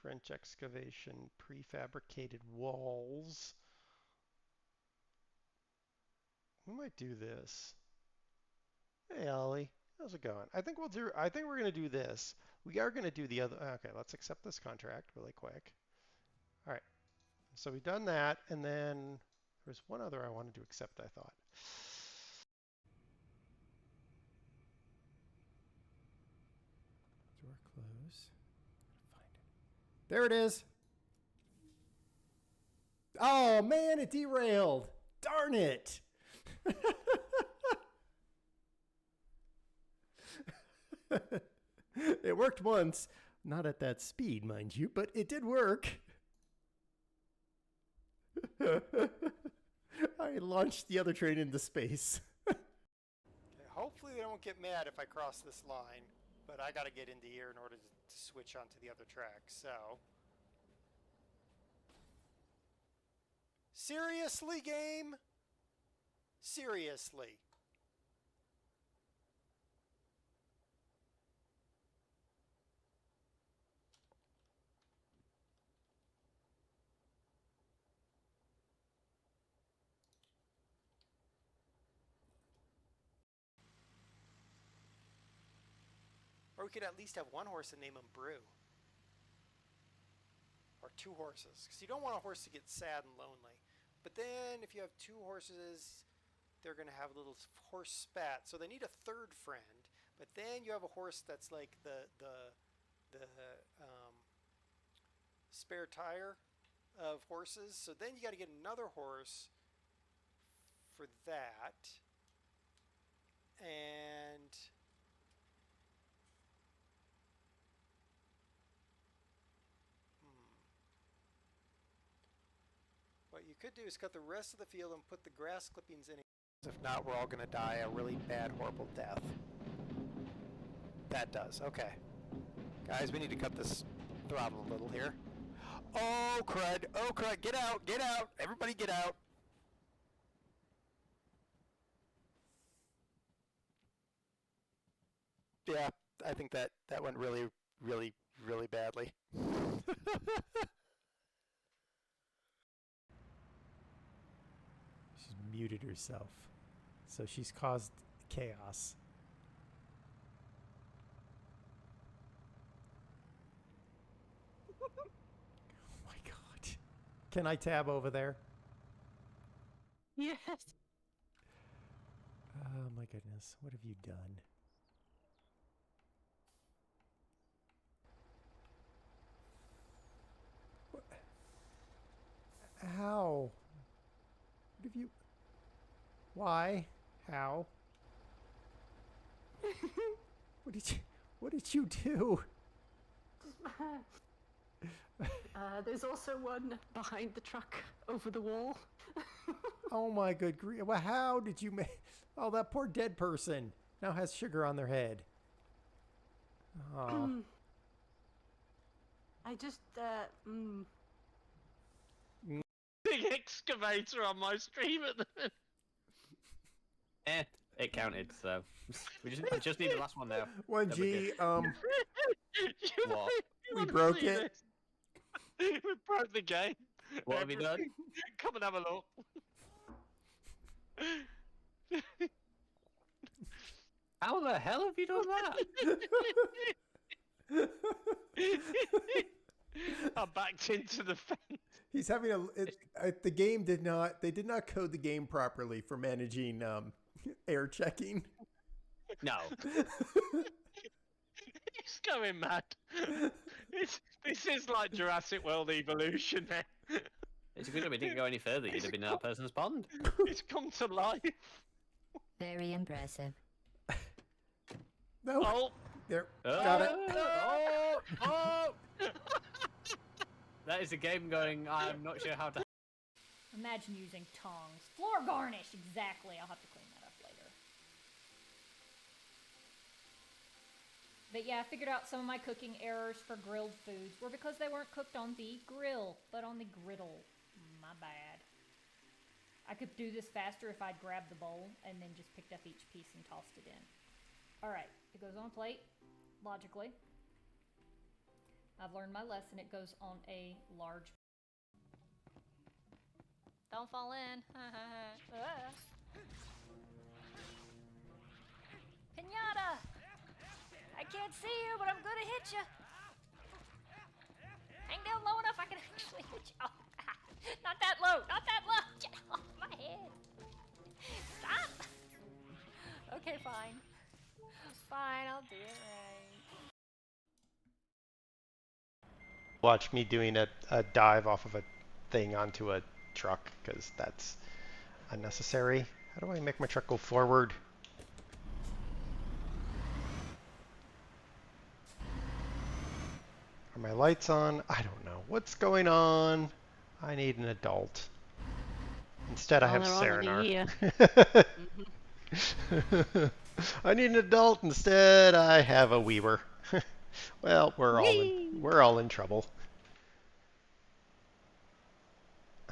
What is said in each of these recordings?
trench excavation, prefabricated walls. We might do this. Hey, Ollie. How's it going? I think we're gonna do this. We are gonna do the other. Okay, let's accept this contract really quick. All right. So we've done that, and then there's one other I wanted to accept, I thought. Door close. Find it. There it is. Oh man, it derailed. Darn it. It worked once. Not at that speed, mind you, but it did work. I launched the other train into space. Okay, hopefully they don't get mad if I cross this line, but I gotta get into here in order to switch onto the other track, so. Seriously, game? Seriously. Or we could at least have one horse and name him Brew. Or two horses. Because you don't want a horse to get sad and lonely. But then if you have two horses, they're going to have a little horse spat. So they need a third friend. But then you have a horse that's like the spare tire of horses. So then you got to get another horse for that. And what you could do is cut the rest of the field and put the grass clippings in. If not, we're all going to die a really bad, horrible death. That does. Okay. Guys, we need to cut this throttle a little here. Oh, crud. Oh, crud. Get out. Get out. Everybody get out. Yeah, I think that went really, really, really badly. She's muted herself. So she's caused chaos. Oh my god. Can I tab over there? Yes. Oh my goodness. What have you done? What? How? What have you... Why? How? What did you do? There's also one behind the truck over the wall. Oh my good grief. Well, how did you make... Oh, that poor dead person now has sugar on their head. Oh. I just, Big excavator on my stream at the minute. It counted, so we just need the last one now. 1G, what? We broke it. We broke the game. What have you done? Come and have a look. How the hell have you done that? I backed into the fence. He's having the game they did not code the game properly for managing air checking. No. He's going mad. This is like Jurassic World evolution, man. It's a good job we didn't go any further. You'd have been in that person's pond. It's come to life. Very impressive. No. Oh. There. Got it. Oh. That is a game going, I'm not sure how to... Imagine using tongs. Floor garnish! Exactly. I'll have to clean that up later. But yeah, I figured out some of my cooking errors for grilled foods were because they weren't cooked on the grill, but on the griddle. My bad. I could do this faster if I'd grabbed the bowl and then just picked up each piece and tossed it in. Alright, it goes on a plate, logically. I've learned my lesson. It goes on a large. Don't fall in. Pinata! I can't see you, but I'm gonna hit you. Hang down low enough, I can actually hit you. Oh, not that low, not that low. Get off my head. Stop. Okay, fine. Fine, I'll do it right. Watch me doing a dive off of a thing onto a truck, because that's unnecessary. How do I make my truck go forward? Are my lights on? I don't know. What's going on? I need an adult. Instead, I Well, have they're on in a Serenar. year. I need an adult. Instead, I have a Wiwer. Well, Whee! we're all in trouble.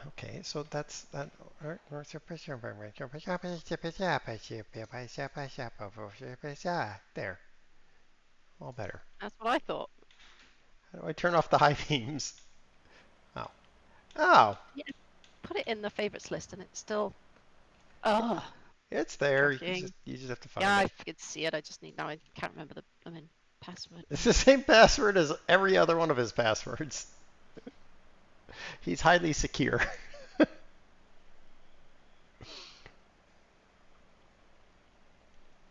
Okay, so that's that. There, all better. That's what I thought. How do I turn off the high beams? Oh, oh, Yeah, put it in the favorites list, and it's still. Oh, it's there. shocking. You just have to find Yeah, it. I could see it. I just need now. I can't remember the password. It's the same password as every other one of his passwords. He's highly secure.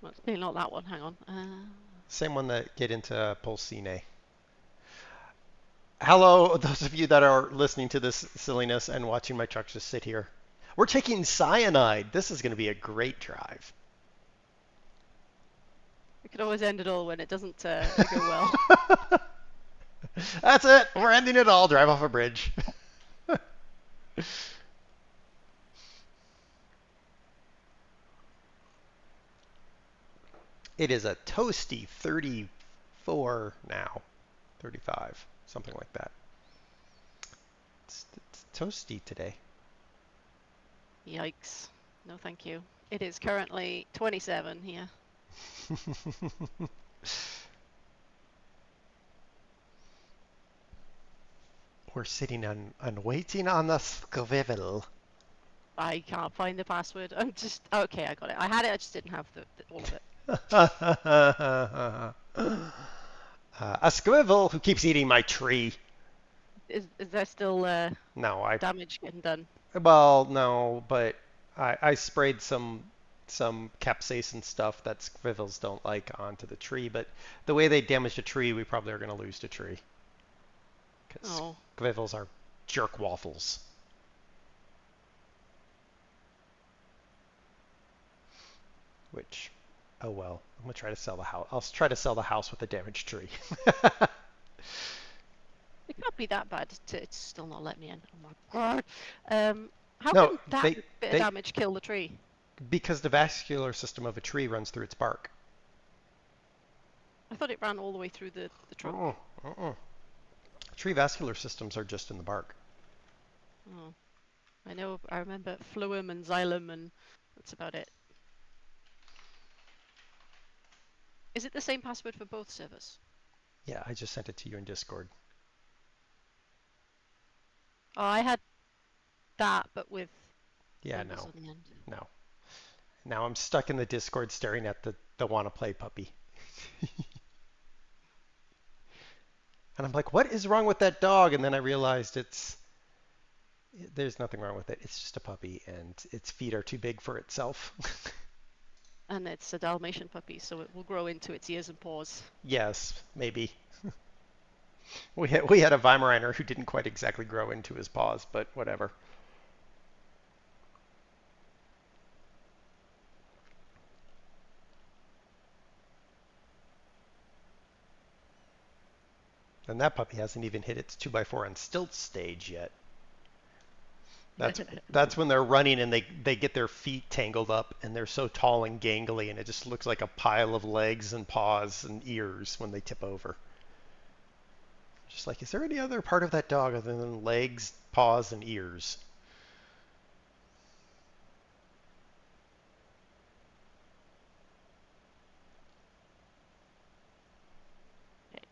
Well, it's really not that one. Hang on. Same one that get into Pulsine. Hello, those of you that are listening to this silliness and watching my truck just sit here. We're taking cyanide. This is going to be a great drive. We could always end it all when it doesn't go well. That's it. We're ending it all. Drive off a bridge. It is a toasty 34 now. 35, something like that. It's toasty today. Yikes. No, thank you. It is currently 27 here. We're sitting and waiting on the squivel. I can't find the password. I'm just okay. I got it. I had it. I just didn't have all of it. A squivel who keeps eating my tree. Is there still No, damage getting done? well, no, but I sprayed some capsaicin stuff that squivels don't like onto the tree, but the way they damaged a tree, we probably are going to lose the tree. Because squivels are jerk waffles. Which, oh well, I'm going to try to sell the house. I'll try to sell the house with a damaged tree. It can't be that bad. It's still not let me in. Oh my god. How No, can that bit of damage kill the tree? Because the vascular system of a tree runs through its bark. I thought it ran all the way through the trunk. Tree vascular systems are just in the bark. Oh. I remember phloem and xylem, and that's about it. Is it the same password for both servers? Yeah, I just sent it to you in Discord. Oh, I had that, but with numbers No. on the end. No. Now I'm stuck in the Discord staring at the wanna play puppy. And I'm like, what is wrong with that dog? And then I realized there's nothing wrong with it. It's just a puppy, and its feet are too big for itself. And it's a Dalmatian puppy, so it will grow into its ears and paws. Yes, maybe. We had a Weimaraner who didn't quite exactly grow into his paws, but whatever. And that puppy hasn't even hit its 2x4 on stilts stage yet. That's when they're running and they get their feet tangled up and they're so tall and gangly and it just looks like a pile of legs and paws and ears when they tip over. Just like, is there any other part of that dog other than legs, paws, and ears?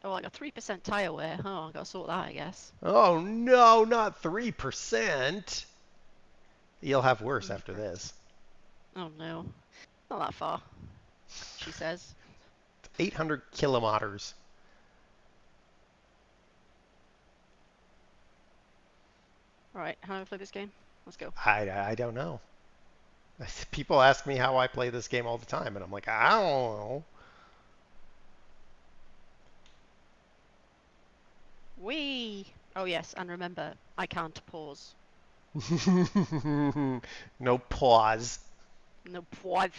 Well, like a 3% tire wear. Oh, I gotta sort that, I guess. Oh no, not 3%. You'll have worse after this. Oh no. Not that far, she says. 800 kilometers. Alright, how do I play this game? Let's go. I don't know. People ask me how I play this game all the time, and I'm like, I don't Whee! Oh yes, and remember, I can't pause. know. No pause. No pause.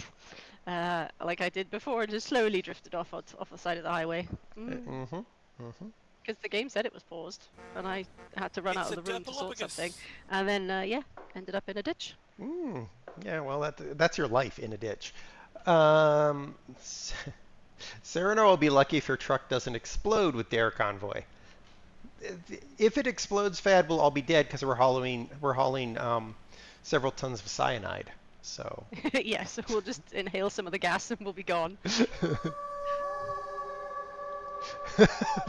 Like I did before, and just slowly drifted off the side of the highway. Because the game said it was paused, and I had to run out of the room to sort something, and then yeah, ended up in a ditch. Yeah, well, that's your life in a ditch. Serenaar will be lucky if your truck doesn't explode with Dare Convoy. If it explodes, Fad, we'll all be dead because we're hauling several tons of cyanide. So. Yeah, so we'll just inhale some of the gas and we'll be gone.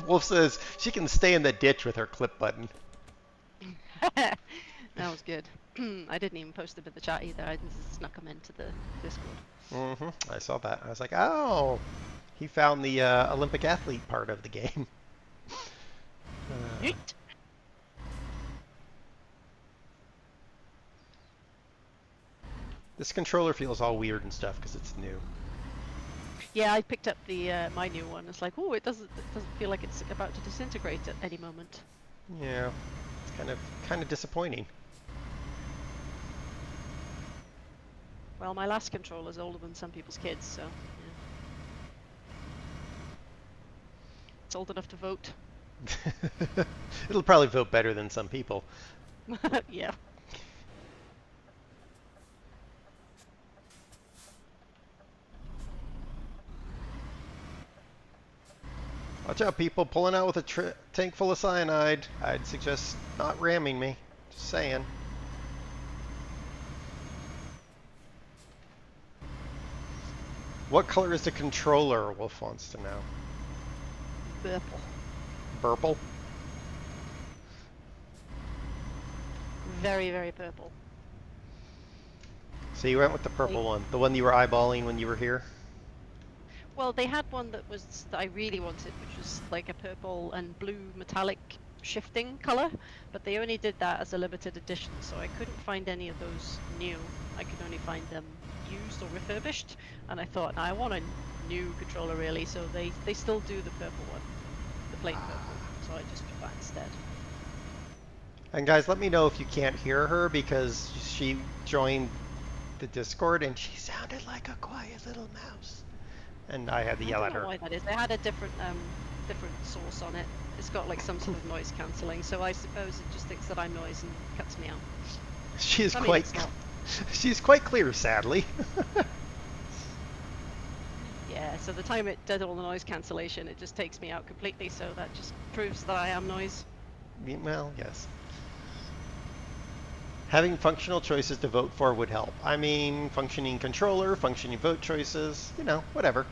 Wolf says she can stay in the ditch with her clip button. That was good. I didn't even post them in the chat either. I just snuck them into the Discord. I saw that. I was like, oh, he found the Olympic athlete part of the game. Yeet. This controller feels all weird and stuff because it's new. Yeah, I picked up the my new one. It's like, oh, it doesn't feel like it's about to disintegrate at any moment. Yeah, it's kind of disappointing. Well, my last controller's older than some people's kids, so yeah. It's old enough to vote. It'll probably vote better than some people. Yeah. Watch out, people pulling out with a tank full of cyanide. I'd suggest not ramming me. Just saying. What color is the controller? Wolf wants to know. Purple. Purple? Very, very purple. So you went with the purple one, the one you were eyeballing when you were here? Well, they had one that I really wanted, which was like a purple and blue metallic shifting color, but they only did that as a limited edition, so I couldn't find any of those new. I could only find them used or refurbished, and I thought, I want a new controller really, so they still do the purple one, the plain purple, so I just put that instead. And guys, let me know if you can't hear her because she joined the Discord and she sounded like a quiet little mouse. And I had to yell at her. I don't know why that is. They had a different source on it. It's got like some sort of noise cancelling, so I suppose it just thinks that I'm noise and cuts me out. She's quite clear, sadly. Yeah, so the time it did all the noise cancellation, it just takes me out completely, so that just proves that I am noise. Well, yes. Having functional choices to vote for would help. I mean, functioning controller, functioning vote choices, you know, whatever.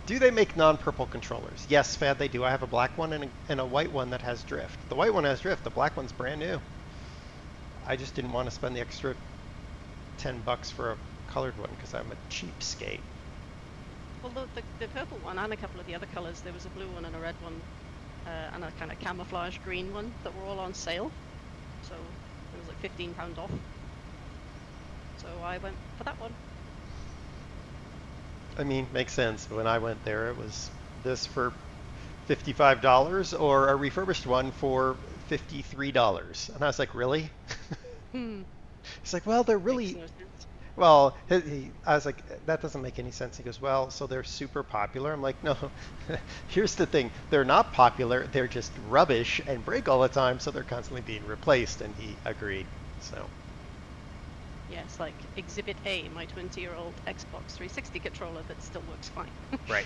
Do they make non-purple controllers? Yes, Fad, they do. I have a black one and a white one that has drift. The white one has drift. The black one's brand new. I just didn't want to spend the extra $10 for a colored one because I'm a cheapskate. Well, the purple one and a couple of the other colours, there was a blue one and a red one, and a kind of camouflage green one that were all on sale. So it was like £15 off. So I went for that one. I mean, makes sense. When I went there, it was this for $55 or a refurbished one for $53. And I was like, really? He's like, well, they're really... Makes no sense. Well, I was like, that doesn't make any sense. He goes, well, so they're super popular. I'm like, no, here's the thing. They're not popular. They're just rubbish and break all the time, so they're constantly being replaced. And he agreed. So. Yes, like Exhibit A, my 20-year-old Xbox 360 controller that still works fine. Right.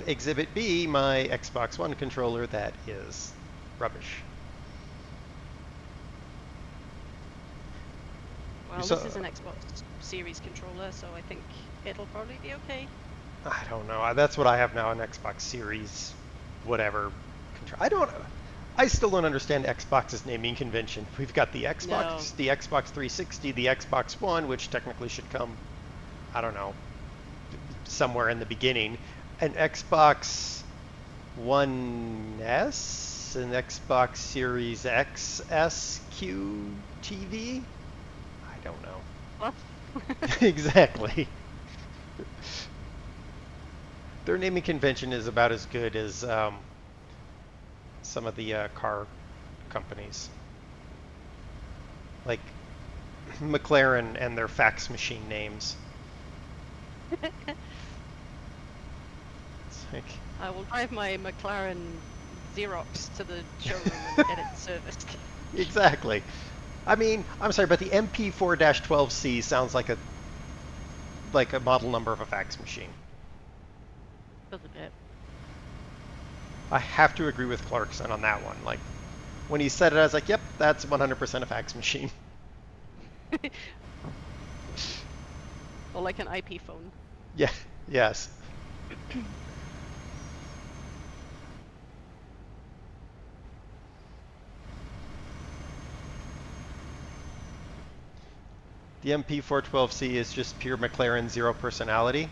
Exhibit B, my Xbox One controller that is rubbish. Well, this is an Xbox Series controller, so I think it'll probably be okay. I don't know. That's what I have now, an Xbox Series whatever. I still don't understand Xbox's naming convention. We've got the Xbox, No. the Xbox 360, the Xbox One, which technically should come, I don't know, somewhere in the beginning, an Xbox One S, an Xbox Series X SQ TV. I don't know. What? Exactly. Their naming convention is about as good as some of the car companies, like McLaren and their fax machine names. It's like, I will drive my McLaren Xerox to the showroom and get it serviced. exactly. I mean, I'm sorry, but the MP4-12C sounds like a model number of a fax machine. Doesn't it? I have to agree with Clarkson on that one. Like, when he said it, I was like, yep, that's 100% a fax machine. Or like an IP phone. Yeah, yes. The MP412C is just pure McLaren zero personality.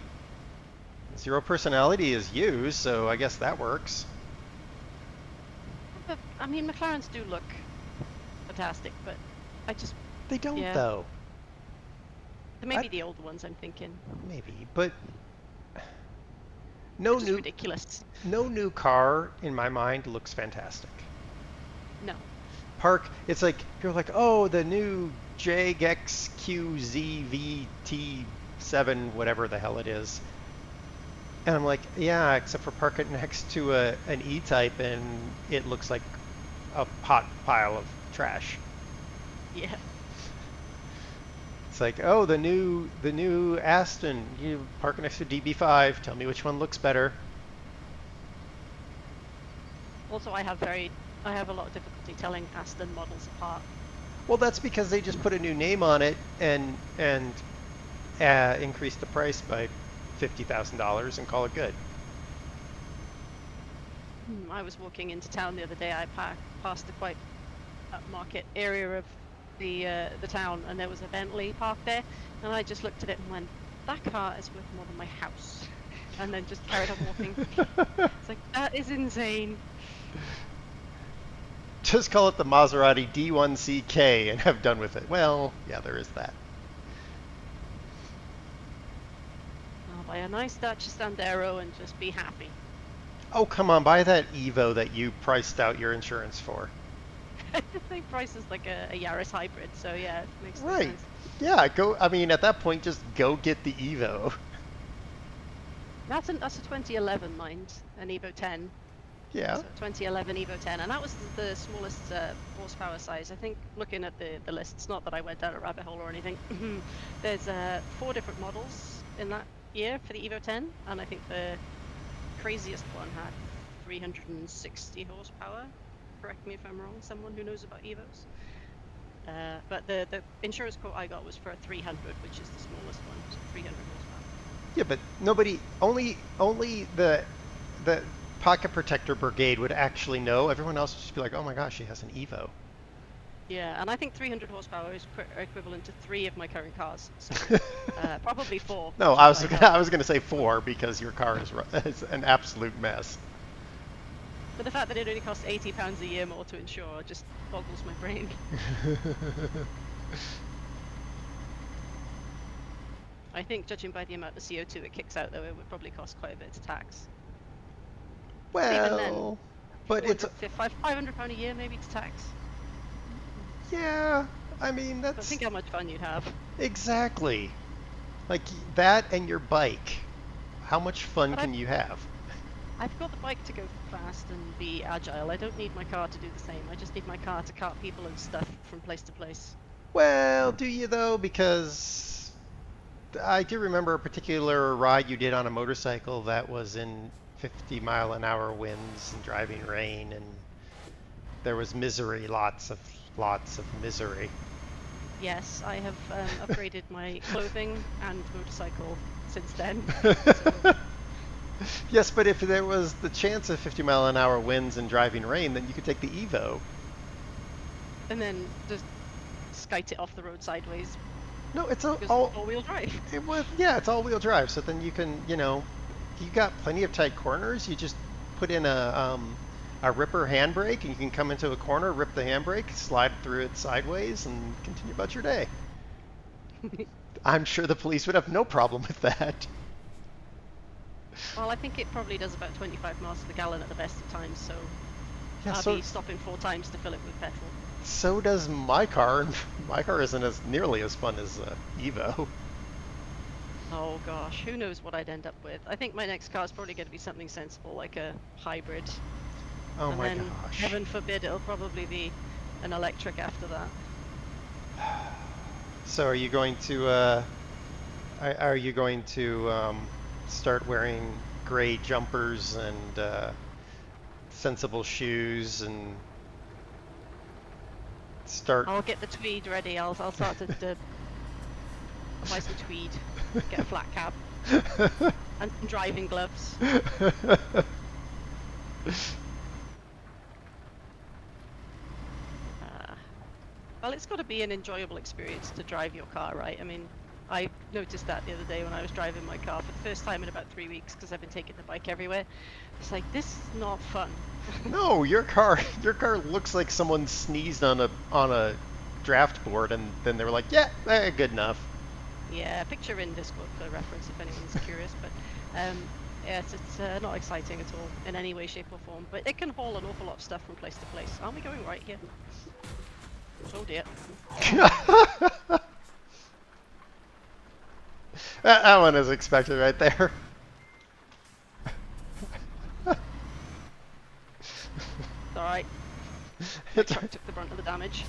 Zero personality is used, so I guess that works. But, I mean, McLarens do look fantastic, but I just... They don't, Yeah. though. Maybe the older ones, I'm thinking. Maybe, but They're just ridiculous. no new car in my mind looks fantastic. No. It's like, you're like, oh, the new Jag XQZVT7, whatever the hell it is. And I'm like, yeah, except for park it next to an E-Type and it looks like a hot pile of trash. Yeah. It's like, oh, the new Aston, you park it next to DB5, tell me which one looks better. Also, I have a lot of difficulty telling Aston models apart. Well, that's because they just put a new name on it and increase the price by $50,000 and call it good. I was walking into town the other day. I passed a quite upmarket area of the town, and there was a Bentley parked there, and I just looked at it and went, that car is worth more than my house, and then just carried on walking. It's like, that is insane. Just call it the Maserati D1CK and have done with it. Well, yeah, there is that. I'll buy a nice Dacia Sandero and just be happy. Oh, come on, buy that Evo that you priced out your insurance for. I think price is like a Yaris hybrid, so yeah, it makes no Right. sense. Yeah, I mean, at that point, just go get the Evo. That's a 2011, mind, an Evo 10. Yeah. So 2011 Evo 10, and that was the smallest horsepower size. I think looking at the lists, not that I went down a rabbit hole or anything, there's 4 different models in that year for the Evo 10, and I think the craziest one had 360 horsepower. Correct me if I'm wrong, someone who knows about Evos. But the insurance quote I got was for a 300, which is the smallest one, so 300 horsepower. Yeah, but only the Pocket Protector Brigade would actually know. Everyone else would just be like, oh my gosh, she has an Evo. Yeah, and I think 300 horsepower is equivalent to 3 of my current cars. So, probably 4. No, I was gonna say 4 because your car is an absolute mess. But the fact that it only costs £80 a year more to insure just boggles my brain. I think, judging by the amount of CO2 it kicks out, though, it would probably cost quite a bit to tax. Even then, Well, but it's £500 a year maybe to tax. yeah. I mean, But that's think how much fun you'd have. exactly like that and your bike. How much fun But can you have? I've got the bike to go fast and be agile. I don't need my car to do the same. I just need my car to cart people and stuff from place to place. Well, do you though? Because I do remember a particular ride you did on a motorcycle that was in 50-mile-an-hour winds and driving rain, and there was misery, lots of misery. Yes, I have upgraded my clothing and motorcycle since then. So Yes, but if there was the chance of 50-mile-an-hour winds and driving rain, then you could take the Evo. And then just skite it off the road sideways No, it's because it's all. all-wheel drive. It was, yeah, it's all-wheel drive. So then you can, you got plenty of tight corners. You just put in a ripper handbrake, and you can come into a corner, rip the handbrake, slide through it sideways, and continue about your day. I'm sure the police would have no problem with that. Well, I think it probably does about 25 miles to the gallon at the best of times, so Yeah, I'll so be stopping 4 times to fill it with petrol. so does my car, and my car isn't as nearly as fun as Evo. Oh gosh, who knows what I'd end up with. I think my next car is probably going to be something sensible, like a hybrid. Oh And my then, gosh. heaven forbid, it'll probably be an electric after that. So are you going to start wearing gray jumpers and sensible shoes and start? I'll get the tweed ready. I'll start to buy some tweed, get a flat cap, and some driving gloves. Well, it's got to be an enjoyable experience to drive your car, right? I mean, I noticed that the other day when I was driving my car for the first time in about 3 weeks because I've been taking the bike everywhere. It's like, this is not fun. No, your car looks like someone sneezed on a draft board, and then they were like, yeah, good enough. Yeah, picture in Discord for reference if anyone's curious, but yes, it's not exciting at all in any way, shape or form, but it can haul an awful lot of stuff from place to place. Aren't we going right here? Oh dear. That one is expected right there. Alright. It's, Truck took the brunt of the damage.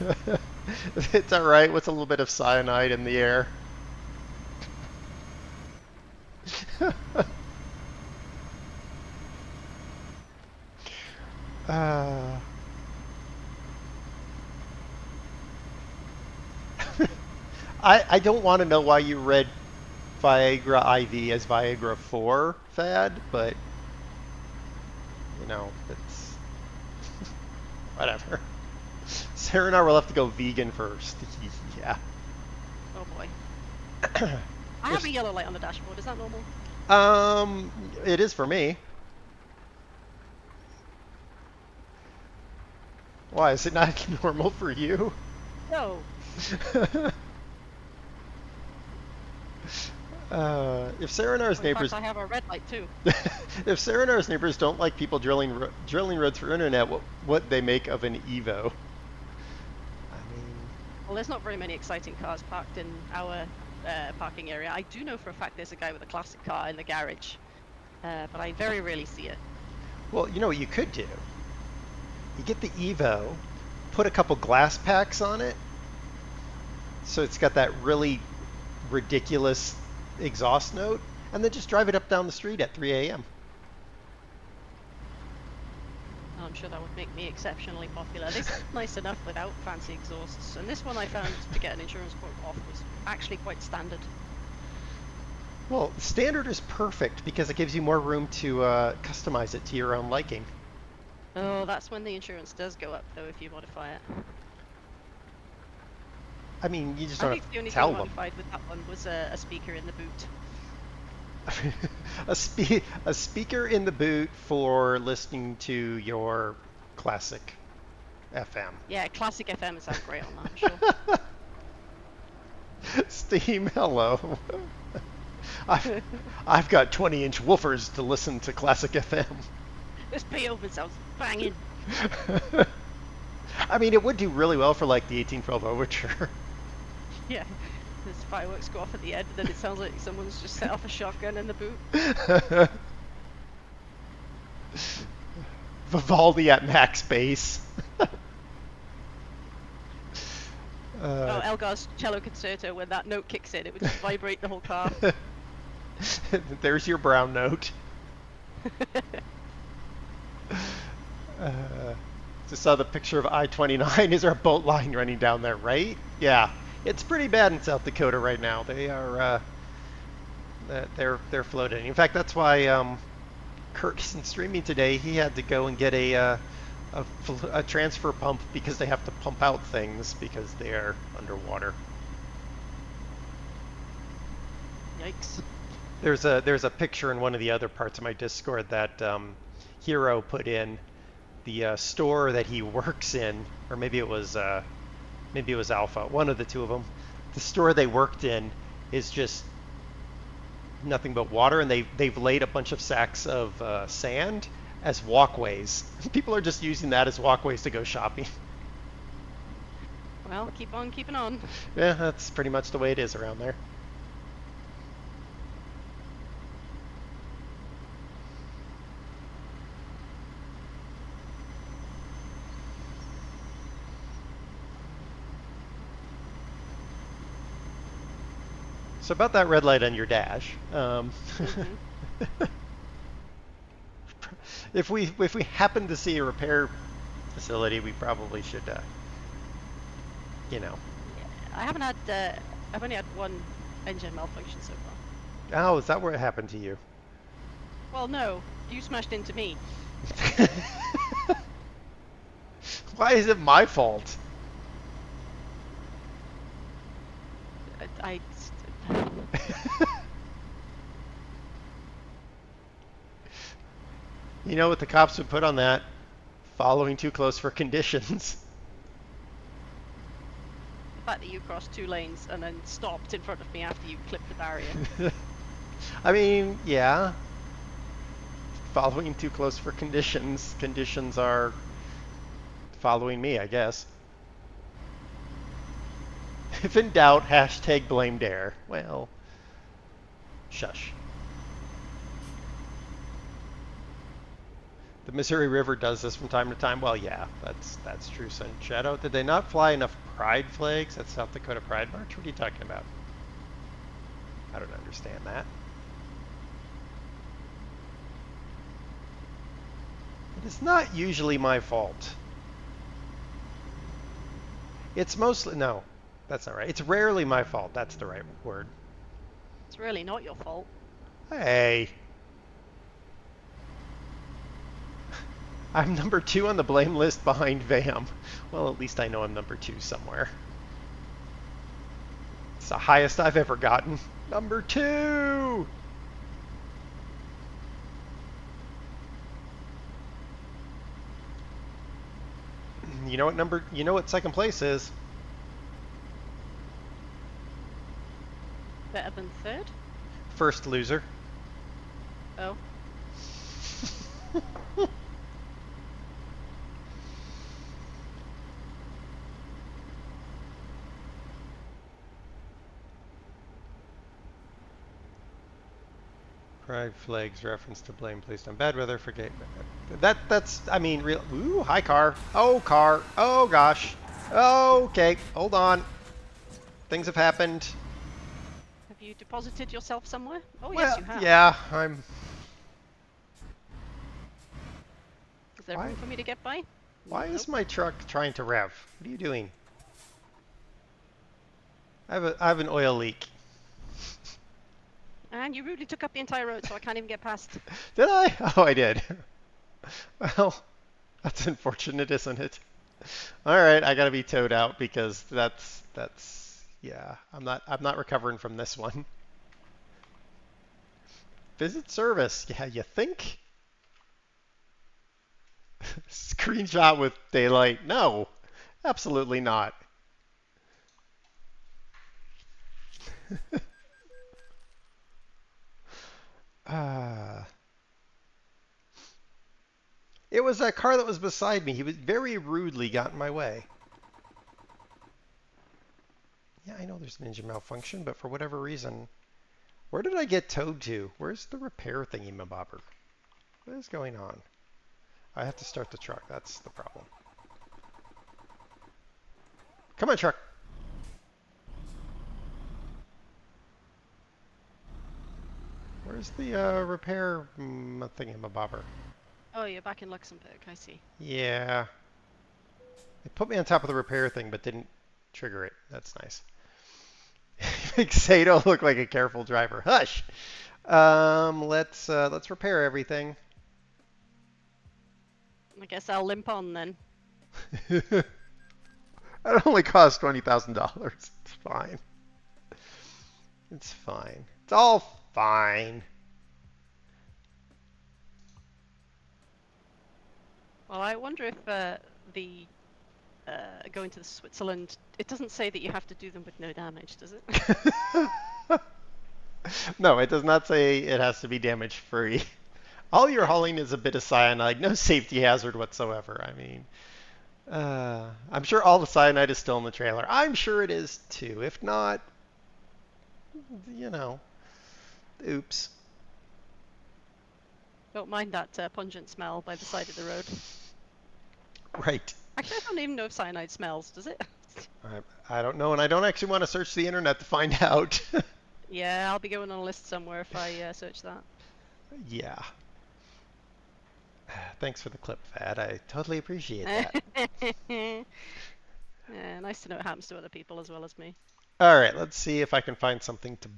it's alright with a little bit of cyanide in the air. I don't want to know why you read Viagra IV as Viagra 4 fad, but it's whatever. Serenaar will have to go vegan first. Yeah. Oh boy. I have a yellow light on the dashboard, is that normal? It is for me. Why, is it not normal for you? No. If Serenaar's In neighbors, fact, I have a red light too. if Serenaar's neighbors don't like people drilling roads for internet, what they make of an Evo? I mean, Well, there's not very many exciting cars parked in our parking area. I do know for a fact there's a guy with a classic car in the garage, but I very rarely see it. well, you know what you could do? You get the Evo, put a couple glass packs on it, so it's got that really ridiculous exhaust note, and then just drive it up down the street at 3 a.m. I'm sure that would make me exceptionally popular. This is nice enough without fancy exhausts, and this one I found to get an insurance quote off was actually quite standard. Well, standard is perfect because it gives you more room to customize it to your own liking. Oh, that's when the insurance does go up, though, if you modify it. I mean, you just I don't think the only have to tell thing them. modified with that one was a speaker in the boot. a speaker in the boot for listening to your classic FM. Yeah, classic FM would sound great on that, I'm sure. Steam, hello. I've got 20-inch woofers to listen to classic FM. This Beethoven sounds banging. I mean, it would do really well for like the 1812 Overture. Yeah, there's fireworks go off at the end, and then it sounds like someone's just set off a shotgun in the boot. Vivaldi at max bass. Oh, Elgar's cello concerto, when that note kicks in, it would just vibrate the whole car. There's your brown note. Just saw the picture of I-29. Is there a boat line running down there, right? Yeah, it's pretty bad in South Dakota right now. They are they're floating. In fact, that's why Kirk isn't streaming today. He had to go and get a transfer pump because they have to pump out things because they are underwater. Yikes. There's a picture in one of the other parts of my Discord that Hero put in. The store that he works in, or maybe it was Alpha, one of the two of them. The store they worked in is just nothing but water, and they've laid a bunch of sacks of sand as walkways. People are just using that as walkways to go shopping. Well, keep on keeping on. Yeah, that's pretty much the way it is around there. So about that red light on your dash. If we happen to see a repair facility, we probably should, you know. I haven't had. I've only had one engine malfunction so far. Oh, is that where it happened to you? Well, no, you smashed into me. Why is it my fault? I You know what the cops would put on that? Following too close for conditions. The fact that you crossed 2 lanes and then stopped in front of me after you clipped the barrier. I mean, yeah. Following too close for conditions. Conditions are following me, I guess. If in doubt, hashtag blame Dare. Well, shush. The Missouri River does this from time to time. Well, yeah, that's true, Sun Shadow. Did they not fly enough pride flags at South Dakota Pride March? What are you talking about? I don't understand that. It is not usually my fault. It's mostly, no, that's not right. It's rarely my fault. That's the right word. It's really not your fault. Hey. I'm number 2 on the blame list behind Vam. Well, at least I know I'm number 2 somewhere. It's the highest I've ever gotten. Number 2! You know what second place is? Better than 3rd? First loser. Oh. Pride flags reference to blame placed on bad weather. Forget that's I mean real. Ooh, hi car. Oh car. Oh gosh. Okay, hold on. Things have happened. Have you deposited yourself somewhere? Oh Well, yes, you have. yeah, I'm. Is there Why- room for me to get by? Why is Nope. my truck trying to rev? What are you doing? I have an oil leak. And you rudely took up the entire road, so I can't even get past. Did I? Oh, I did. Well, that's unfortunate, isn't it? All right, I gotta be towed out because that's yeah. I'm not recovering from this one. Visit service. Yeah, you think? Screenshot with daylight. No, absolutely not. It was that car that was beside me. He was very rudely got in my way. Yeah, I know there's an engine malfunction, but for whatever reason, where did I get towed to? Where's the repair thingy mabobber? What is going on? I have to start the truck. That's the problem. Come on, truck. Where's the repair thingy mabobber? Oh, you're back in Luxembourg, I see. Yeah. They put me on top of the repair thing, but didn't trigger it. That's nice. Makes Sato look like a careful driver. Hush. Let's repair everything. I guess I'll limp on then. That only cost $20,000. It's fine. It's fine. It's all fine. Well, I wonder if the going to Switzerland, it doesn't say that you have to do them with no damage, does it? No, it does not say it has to be damage free. All you're hauling is a bit of cyanide, no safety hazard whatsoever. I mean, I'm sure all the cyanide is still in the trailer. I'm sure it is too. If not, you know, oops. Don't mind that pungent smell by the side of the road. Right. Actually, I don't even know if cyanide smells, does it? I don't know, and I don't actually want to search the internet to find out. Yeah, I'll be going on a list somewhere if I search that. Yeah. Thanks for the clip, Fad. I totally appreciate that. Yeah, nice to know it happens to other people as well as me. All right, let's see if I can find something to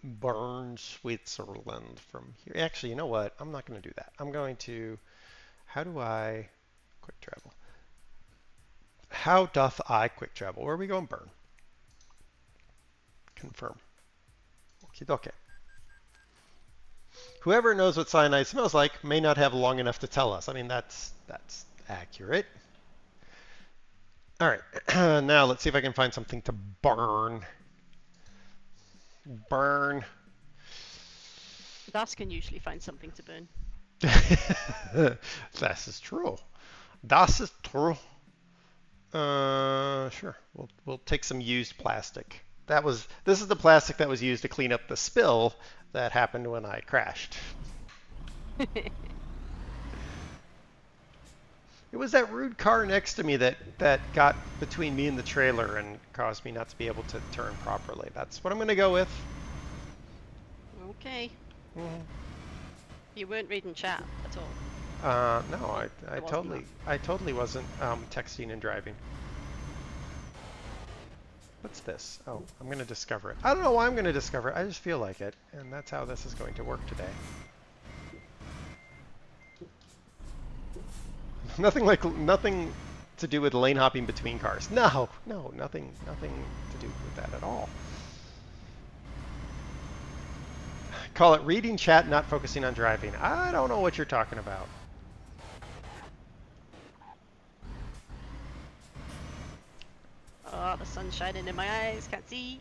burn Switzerland from here. Actually, you know what? I'm not going to do that. I'm going to... How do I quick travel? How doth I quick travel? Where are we going? Burn. Confirm. Okay. Whoever knows what cyanide smells like may not have long enough to tell us. I mean, that's accurate. All right, now let's see if I can find something to burn. Burn. Das can usually find something to burn. Das ist true. Das ist true. Sure. We'll take some used plastic. This is the plastic that was used to clean up the spill that happened when I crashed. It was that rude car next to me that got between me and the trailer and caused me not to be able to turn properly. That's what I'm going to go with. Okay. Mm-hmm. You weren't reading chat at all. No, I totally wasn't texting and driving. What's this? Oh, I'm going to discover it. I don't know why I'm going to discover it. I just feel like it, and that's how this is going to work today. Nothing to do with lane hopping between cars. No, nothing to do with that at all. Call it reading chat, not focusing on driving. I don't know what you're talking about. Oh, the sun's shining in my eyes, can't see.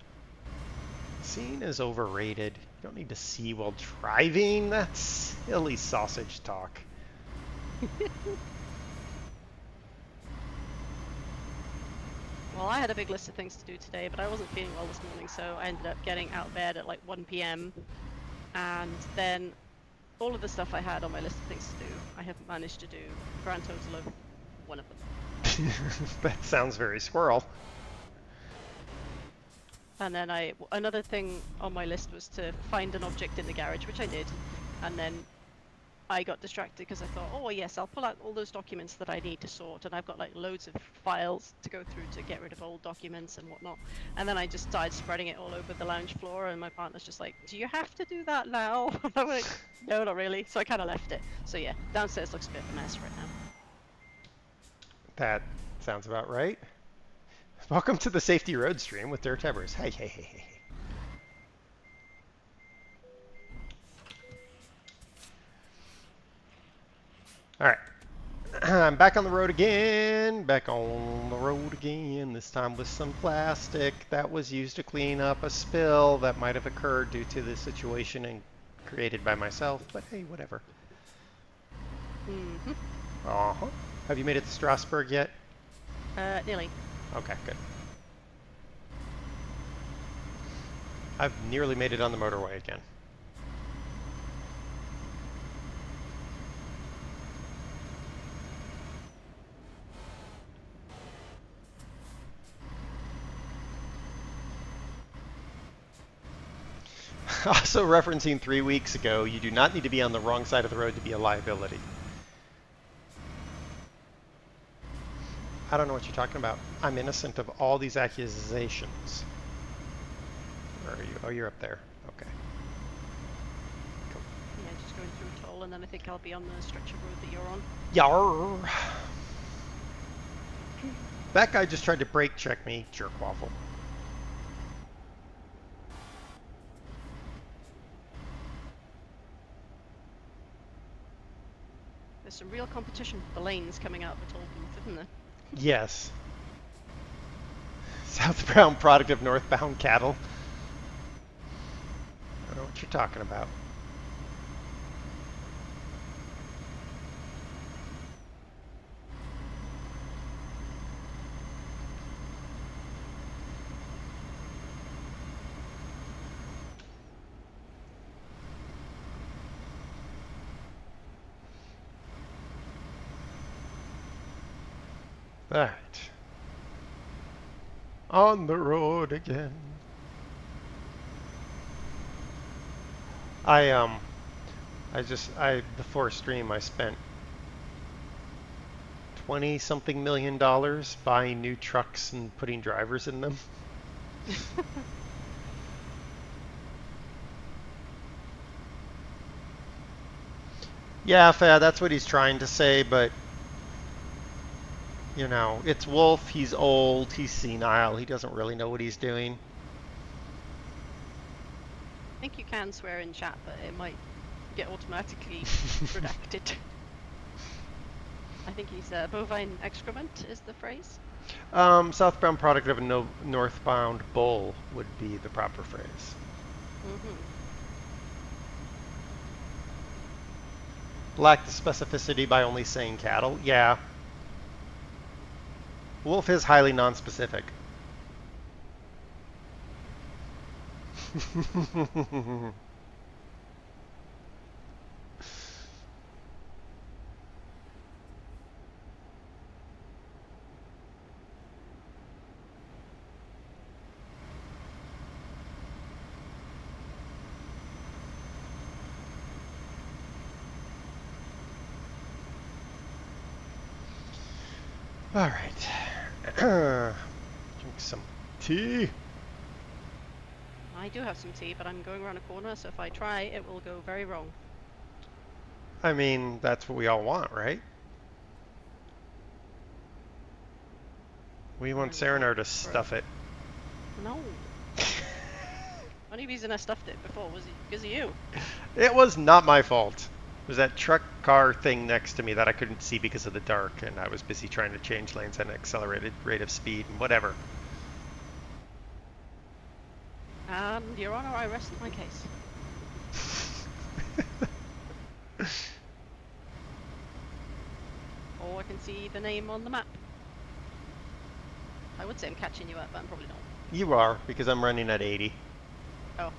Seeing is overrated. You don't need to see while driving. That's silly sausage talk. Well, I had a big list of things to do today, but I wasn't feeling well this morning, so I ended up getting out of bed at like 1 p.m. And then all of the stuff I had on my list of things to do, I haven't managed to do a grand total of one of them. That sounds very squirrel. And then another thing on my list was to find an object in the garage, which I did. And then I got distracted because I thought, oh yes, I'll pull out all those documents that I need to sort, and I've got like loads of files to go through to get rid of old documents and whatnot. And then I just started spreading it all over the lounge floor, and my partner's just like, do you have to do that now? I'm like, no, not really. So I kind of left it. So yeah, downstairs looks a bit of a mess right now. That sounds about right. Welcome to the Safety Road stream with Dirt Evers. Hey. All right. I'm back on the road again. This time with some plastic that was used to clean up a spill that might have occurred due to the situation and created by myself. But hey, whatever. Mm-hmm. Uh-huh. Have you made it to Strasbourg yet? Nearly. Okay, good. I've nearly made it on the motorway again. Also referencing 3 weeks ago, you do not need to be on the wrong side of the road to be a liability. I don't know what you're talking about. I'm innocent of all these accusations. Where are you? Oh, you're up there. Okay. Cool. Yeah, just going through a toll and then I think I'll be on the stretch of road that you're on. Yarr. That guy just tried to brake check me, jerk waffle. There's some real competition for the lanes coming out of the toll booth, isn't there? Yes. Southbound product of northbound cattle. I don't know what you're talking about. All right. On the road again. Before stream I spent 20-something million buying new trucks and putting drivers in them. Yeah, that's what he's trying to say, but you know, it's Wolf, he's old, he's senile, he doesn't really know what he's doing. I think you can swear in chat, but it might get automatically redacted. I think he's bovine excrement is the phrase. Southbound product of a northbound bull would be the proper phrase. Lack the specificity by only saying cattle? Yeah. Wolf is highly non-specific. All right. Drink some tea. I do have some tea, but I'm going around a corner, so if I try, it will go very wrong. I mean, that's what we all want, right? We want Serenaar to stuff it. No. Only reason I stuffed it before was because of you. It was not my fault. It was that truck car thing next to me that I couldn't see because of the dark, and I was busy trying to change lanes at an accelerated rate of speed and whatever. Your Honor, I rest my case. Or I can see the name on the map. I would say I'm catching you up, but I'm probably not. You are, because I'm running at 80. Oh.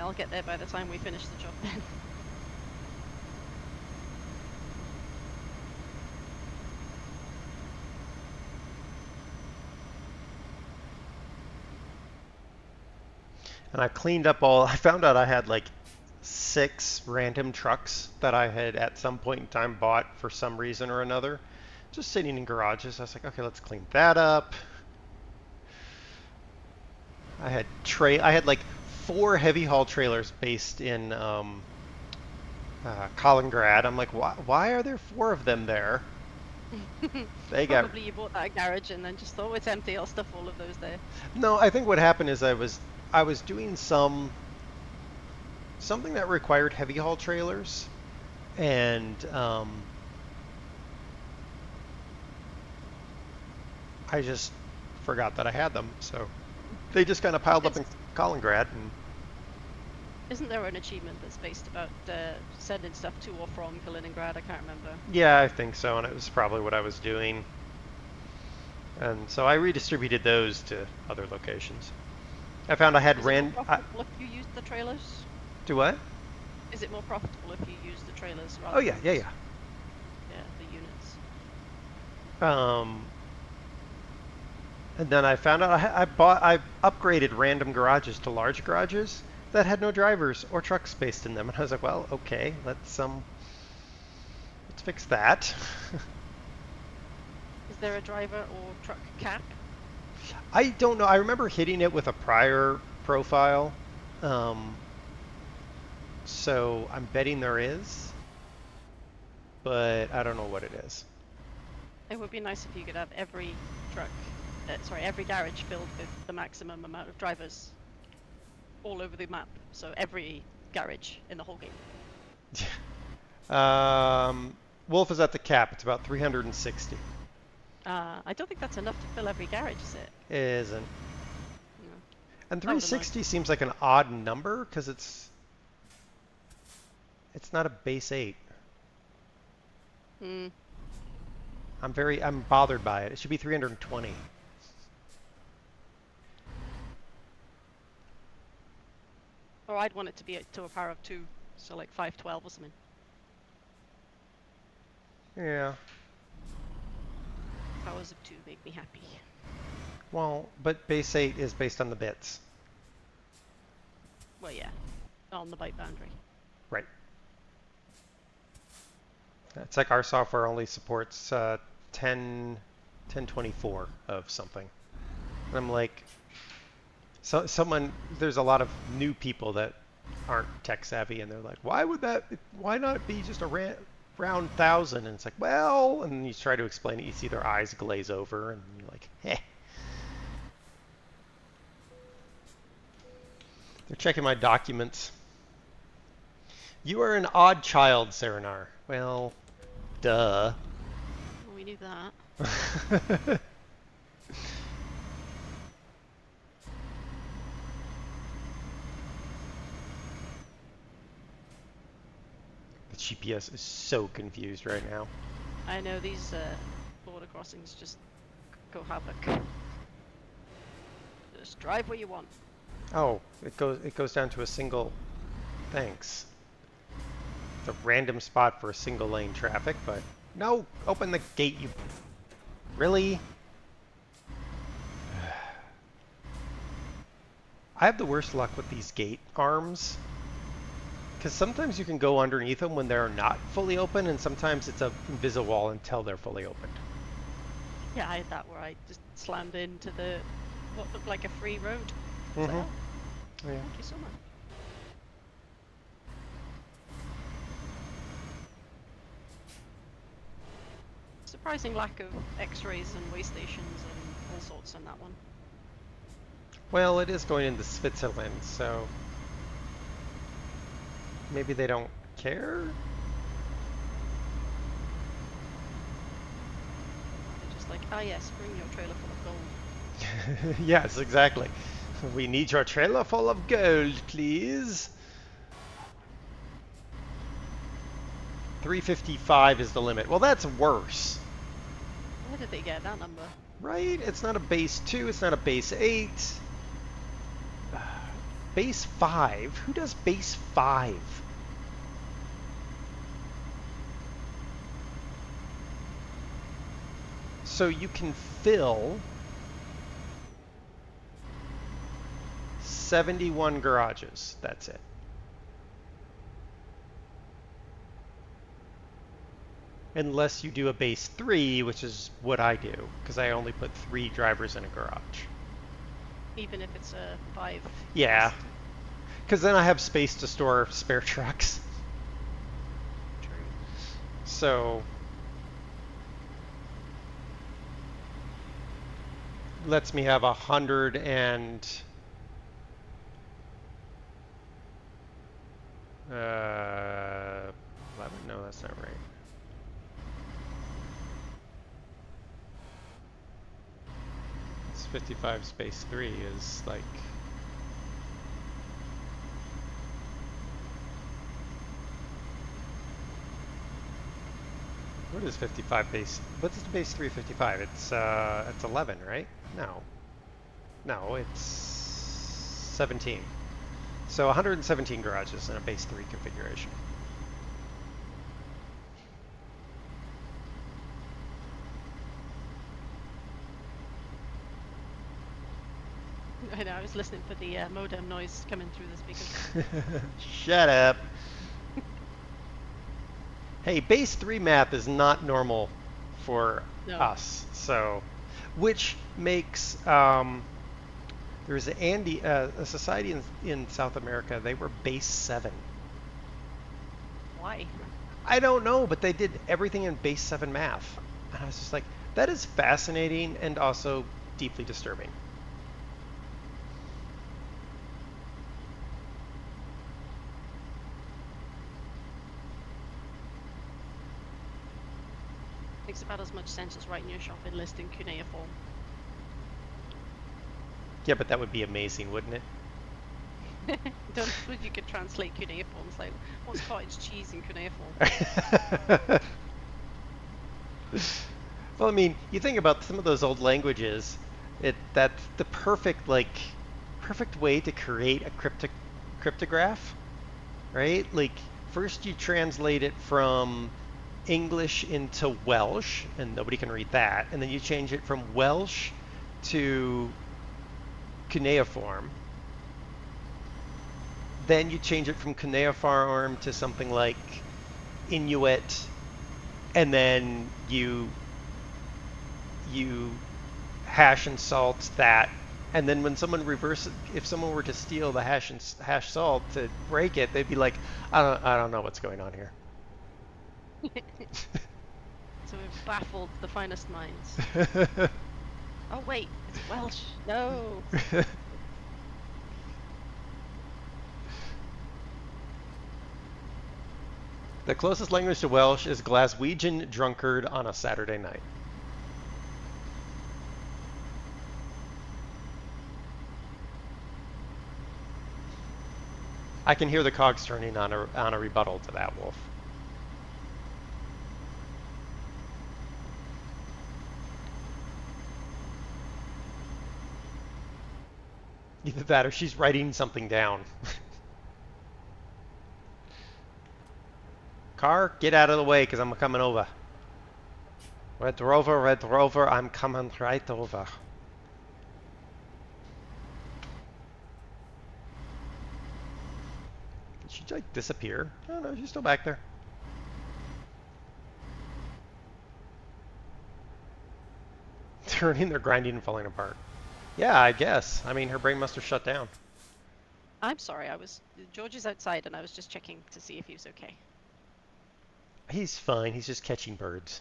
I'll get there by the time we finish the job then. And I cleaned up I found out I had like 6 random trucks that I had at some point in time bought for some reason or another. Just sitting in garages. I was like, okay, let's clean that up. I had like 4 heavy haul trailers based in Kaliningrad. I'm like, why are there 4 of them there? Probably you bought that garage and then just thought, oh, it's empty, I'll stuff all of those there. No, I think what happened is I was doing something that required heavy haul trailers, and I just forgot that I had them, so they just kind of piled up in Kaliningrad. And isn't there an achievement that's based about sending stuff to or from Kaliningrad? I can't remember. Yeah, I think so, and it was probably what I was doing. And so I redistributed those to other locations. I found I had Is it more profitable if you used the trailers? Do what? Is it more profitable if you use the trailers rather? Oh yeah, than yeah. Yeah, the units. And then I found out I upgraded random garages to large garages that had no drivers or trucks based in them, and I was like, well, okay, let's fix that. Is there a driver or truck cap? I don't know. I remember hitting it with a prior profile. So I'm betting there is, but I don't know what it is. It would be nice if you could have every truck, every garage filled with the maximum amount of drivers all over the map. So every garage in the whole game. Wolf is at the cap. It's about 360. I don't think that's enough to fill every garage, is it? It isn't. No. And That would've 360 seems like an odd number because it's not a base 8. Hmm. I'm bothered by it. It should be 320. Or I'd want it to be to a power of 2, so like 512 or something. Yeah. Powers of 2 make me happy. Well, but base 8 is based on the bits. Well, yeah, on the byte boundary. Right. It's like our software only supports 1024 of something. And I'm like, there's a lot of new people that aren't tech savvy, and they're like, why not it be just a round 1,000? And it's like, well, and you try to explain it, you see their eyes glaze over, and you're like, heh. They're checking my documents. You are an odd child, Serenar. Well, duh. Well, we knew that. The GPS is so confused right now. I know these border crossings just go havoc. Just drive where you want. Oh, it goes down to a single. Thanks. It's a random spot for a single lane traffic, but no, open the gate, you. Really? I have the worst luck with these gate arms. Because sometimes you can go underneath them when they're not fully open, and sometimes it's a invisible wall until they're fully opened. Yeah, I had that where I just slammed into what looked like a free road. Mm-hmm. So, Yeah. thank you so much. Surprising lack of X-rays and way stations and all sorts on that one. Well, it is going into Switzerland, so maybe they don't care? They're just like, ah yes, bring your trailer full of gold. Yes, exactly. We need your trailer full of gold, please. 355 is the limit. Well, that's worse. Where did they get that number? Right? It's not a base 2, it's not a base 8. Base 5? Who does base 5? So you can fill 71 garages. That's it. Unless you do a base 3, which is what I do, because I only put 3 drivers in a garage. Even if it's a 5. Yeah. Because then I have space to store spare trucks. True. So lets me have 100 and 11. No, that's not right. It's 55 space 3 is like. What is 55 base? What's the base 355? It's 11, right? No, it's 17. So 117 garages in a base 3 configuration. I know, I was listening for the modem noise coming through the speakers. Shut up. Hey, base 3 math is not normal for us, so, which makes, there's a society in South America, they were base 7. Why? I don't know, but they did everything in base 7 math. And I was just like, that is fascinating and also deeply disturbing. Makes about as much sense as writing your shopping list in cuneiform. Yeah, but that would be amazing, wouldn't it? Don't suppose you could translate cuneiform. It's like, what's cottage cheese in cuneiform? Well, I mean, you think about some of those old languages, that's the perfect way to create a cryptograph, right? Like first you translate it from English into Welsh, and nobody can read that, and then you change it from Welsh to cuneiform. Then you change it from cuneiform to something like Inuit, and then you hash and salt that, and then when someone if someone were to steal the hash salt to break it, they'd be like, I don't know what's going on here. So we've baffled the finest minds. Oh wait, it's Welsh. No. The closest language to Welsh is Glaswegian drunkard on a Saturday night. I can hear the cogs turning on a rebuttal to that, Wolf. Either that or she's writing something down. Car, get out of the way because I'm coming over. Red Rover, I'm coming right over. Did she like disappear? Oh no, she's still back there. Turning, they're grinding and falling apart. Yeah, I guess. I mean, her brain must have shut down. I'm sorry, George is outside and I was just checking to see if he was okay. He's fine. He's just catching birds.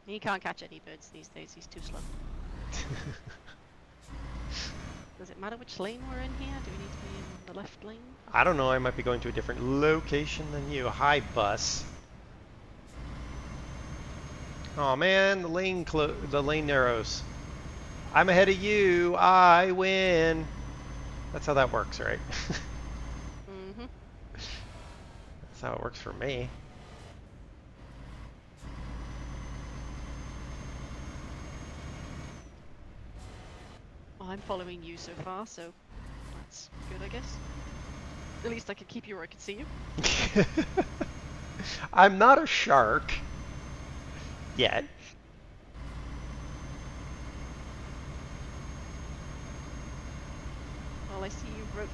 He can't catch any birds these days. He's too slow. Does it matter which lane we're in here? Do we need to be in the left lane? I don't know. I might be going to a different location than you. Hi, bus. Oh man, the lane narrows. I'm ahead of you. I win. That's how that works, right? Mm-hmm. That's how it works for me. Well, I'm following you so far, so that's good, I guess. At least I could keep you where I could see you. I'm not a shark. Yet. Well, I see you roped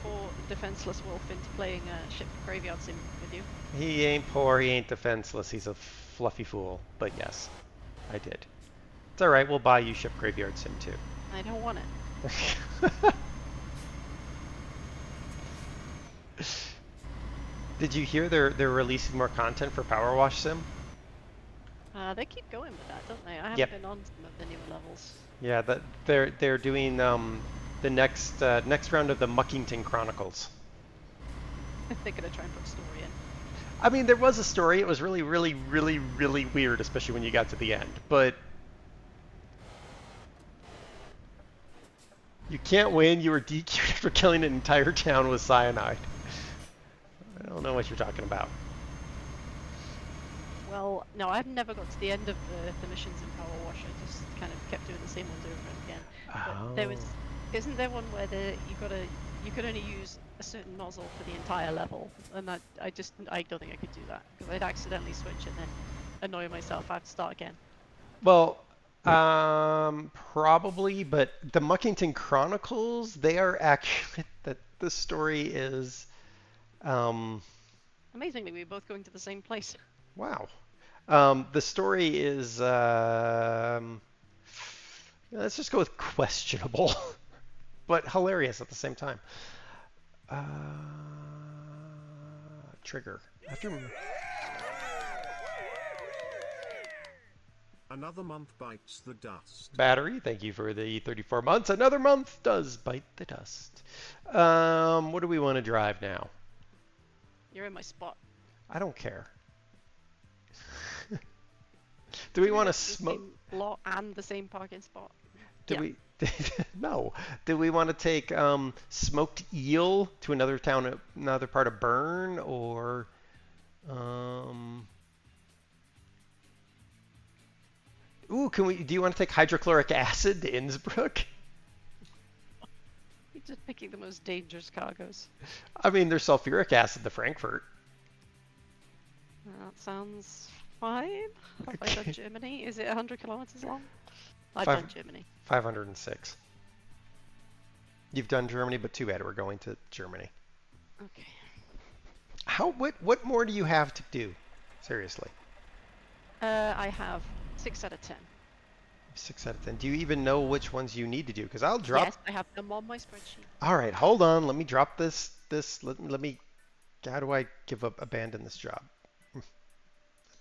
poor defenseless wolf into playing ship graveyard sim with you. He ain't poor, he ain't defenseless, he's a fluffy fool. But yes, I did. It's alright, we'll buy you Ship Graveyard Sim too. I don't want it. Did you hear they're releasing more content for Power Wash Sim? They keep going with that, don't they? I haven't Yep. been on some of the newer levels. Yeah, they're doing the next round of the Muckington Chronicles. They're gonna try and put story in. I mean, there was a story. It was really, really, really, really weird, especially when you got to the end. But you can't win. You were DQ'd for killing an entire town with cyanide. I don't know what you're talking about. Well, no, I've never got to the end of the missions in Power Wash. I just kind of kept doing the same ones over and again. But there was, isn't there one where you could only use a certain nozzle for the entire level, and I don't think I could do that because I'd accidentally switch and then annoy myself. I have to start again. Well, probably, but the Muckington Chronicles, they are actually that the story is. Amazingly, we were both going to the same place. Wow. The story is, let's just go with questionable, but hilarious at the same time. Trigger. I have to remember. Another month bites the dust. Battery, thank you for the 34 months. Another month does bite the dust. What do we want to drive now? You're in my spot. I don't care. Do we want to the smoke? same lot and the same parking spot? Do Yeah. we? No. Do we want to take smoked eel to another town, another part of Bern, or ooh, can we? Do you want to take hydrochloric acid to Innsbruck? You're just picking the most dangerous cargoes. I mean, there's sulfuric acid to Frankfurt. That sounds fine. Have I Okay. done Germany? Is it 100 kilometers long? I've Five- done Germany. 506. You've done Germany, but too bad we're going to Germany. Okay. What more do you have to do? Seriously. I have 6 out of 10. 6 out of 10. Do you even know which ones you need to do? Because I'll drop. Yes, I have them on my spreadsheet. All right, hold on. Let me drop this. Let me. How do I abandon this job?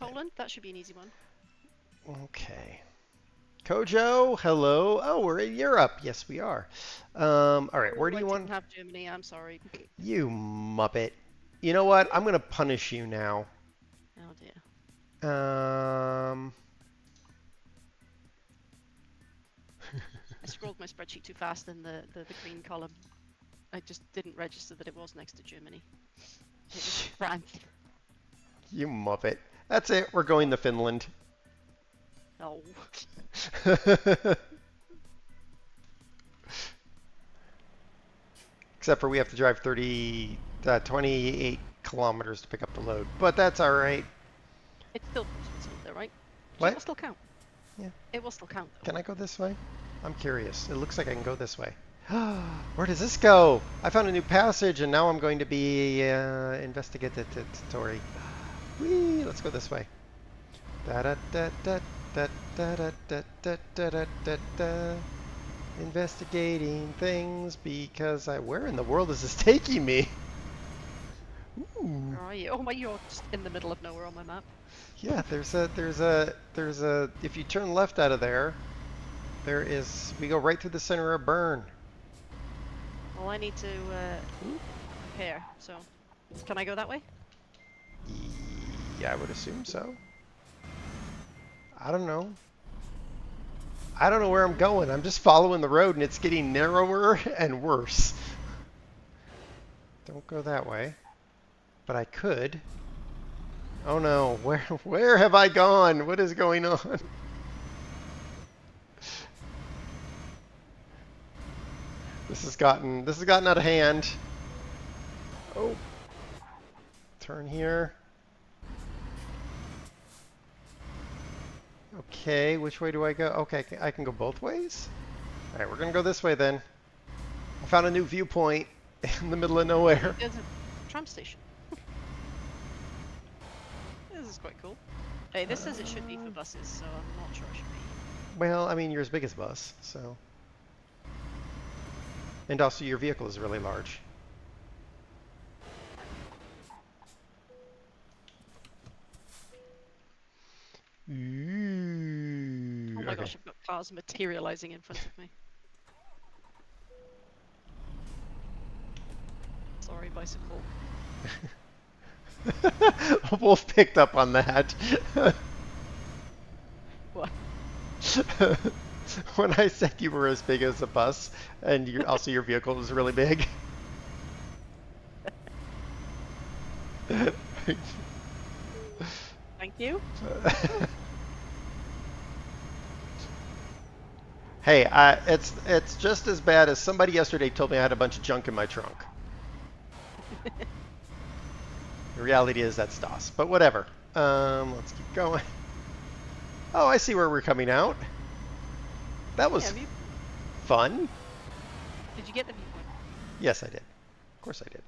Poland, that should be an easy one. Okay. Kojo, hello. Oh, we're in Europe. Yes, we are. All right, where do I you want? didn't have Germany, I'm sorry. You muppet. You know what? I'm gonna punish you now. Oh dear. I scrolled my spreadsheet too fast in the green column. I just didn't register that it was next to Germany. It was France. You muppet. That's it. We're going to Finland. No. Except for we have to drive 28 kilometers to pick up the load. But that's all right. It's still Switzerland though, right? What? It will still count. Yeah. It will still count though. Can I go this way? I'm curious. It looks like I can go this way. Where does this go? I found a new passage, and now I'm going to be investigatory. Whee! Let's go this way. Da da da da da da da da da da da da da. Investigating things because where in the world is this taking me? Ooh. Where are you? Oh my, you're just in the middle of nowhere on my map. Yeah, there's a if you turn left out of there, we go right through the center of Bern. Well, I need to repair, so can I go that way? Yeah, I would assume so. I don't know. I don't know where I'm going. I'm just following the road and it's getting narrower and worse. Don't go that way. But I could. Oh no, where have I gone? What is going on? This has gotten out of hand. Oh. Turn here. Okay, which way do I go? Okay, I can go both ways? Alright, we're gonna go this way then. I found a new viewpoint in the middle of nowhere. There's a tram station. This is quite cool. Hey, this says it should be for buses, so I'm not sure it should be. Well, I mean, you're as big as a bus, so. And also, your vehicle is really large. Ooh, Oh my okay. gosh, I've got cars materializing in front of me. Sorry, bicycle. Wolf picked up on that. What? When I said you were as big as a bus, and also your vehicle was really big. Thank you. Hey, it's just as bad as somebody yesterday told me I had a bunch of junk in my trunk. The reality is that's DOS, but whatever. Let's keep going. Oh, I see where we're coming out. That was Yeah, fun. did you get the viewpoint? Yes, I did. Of course I did.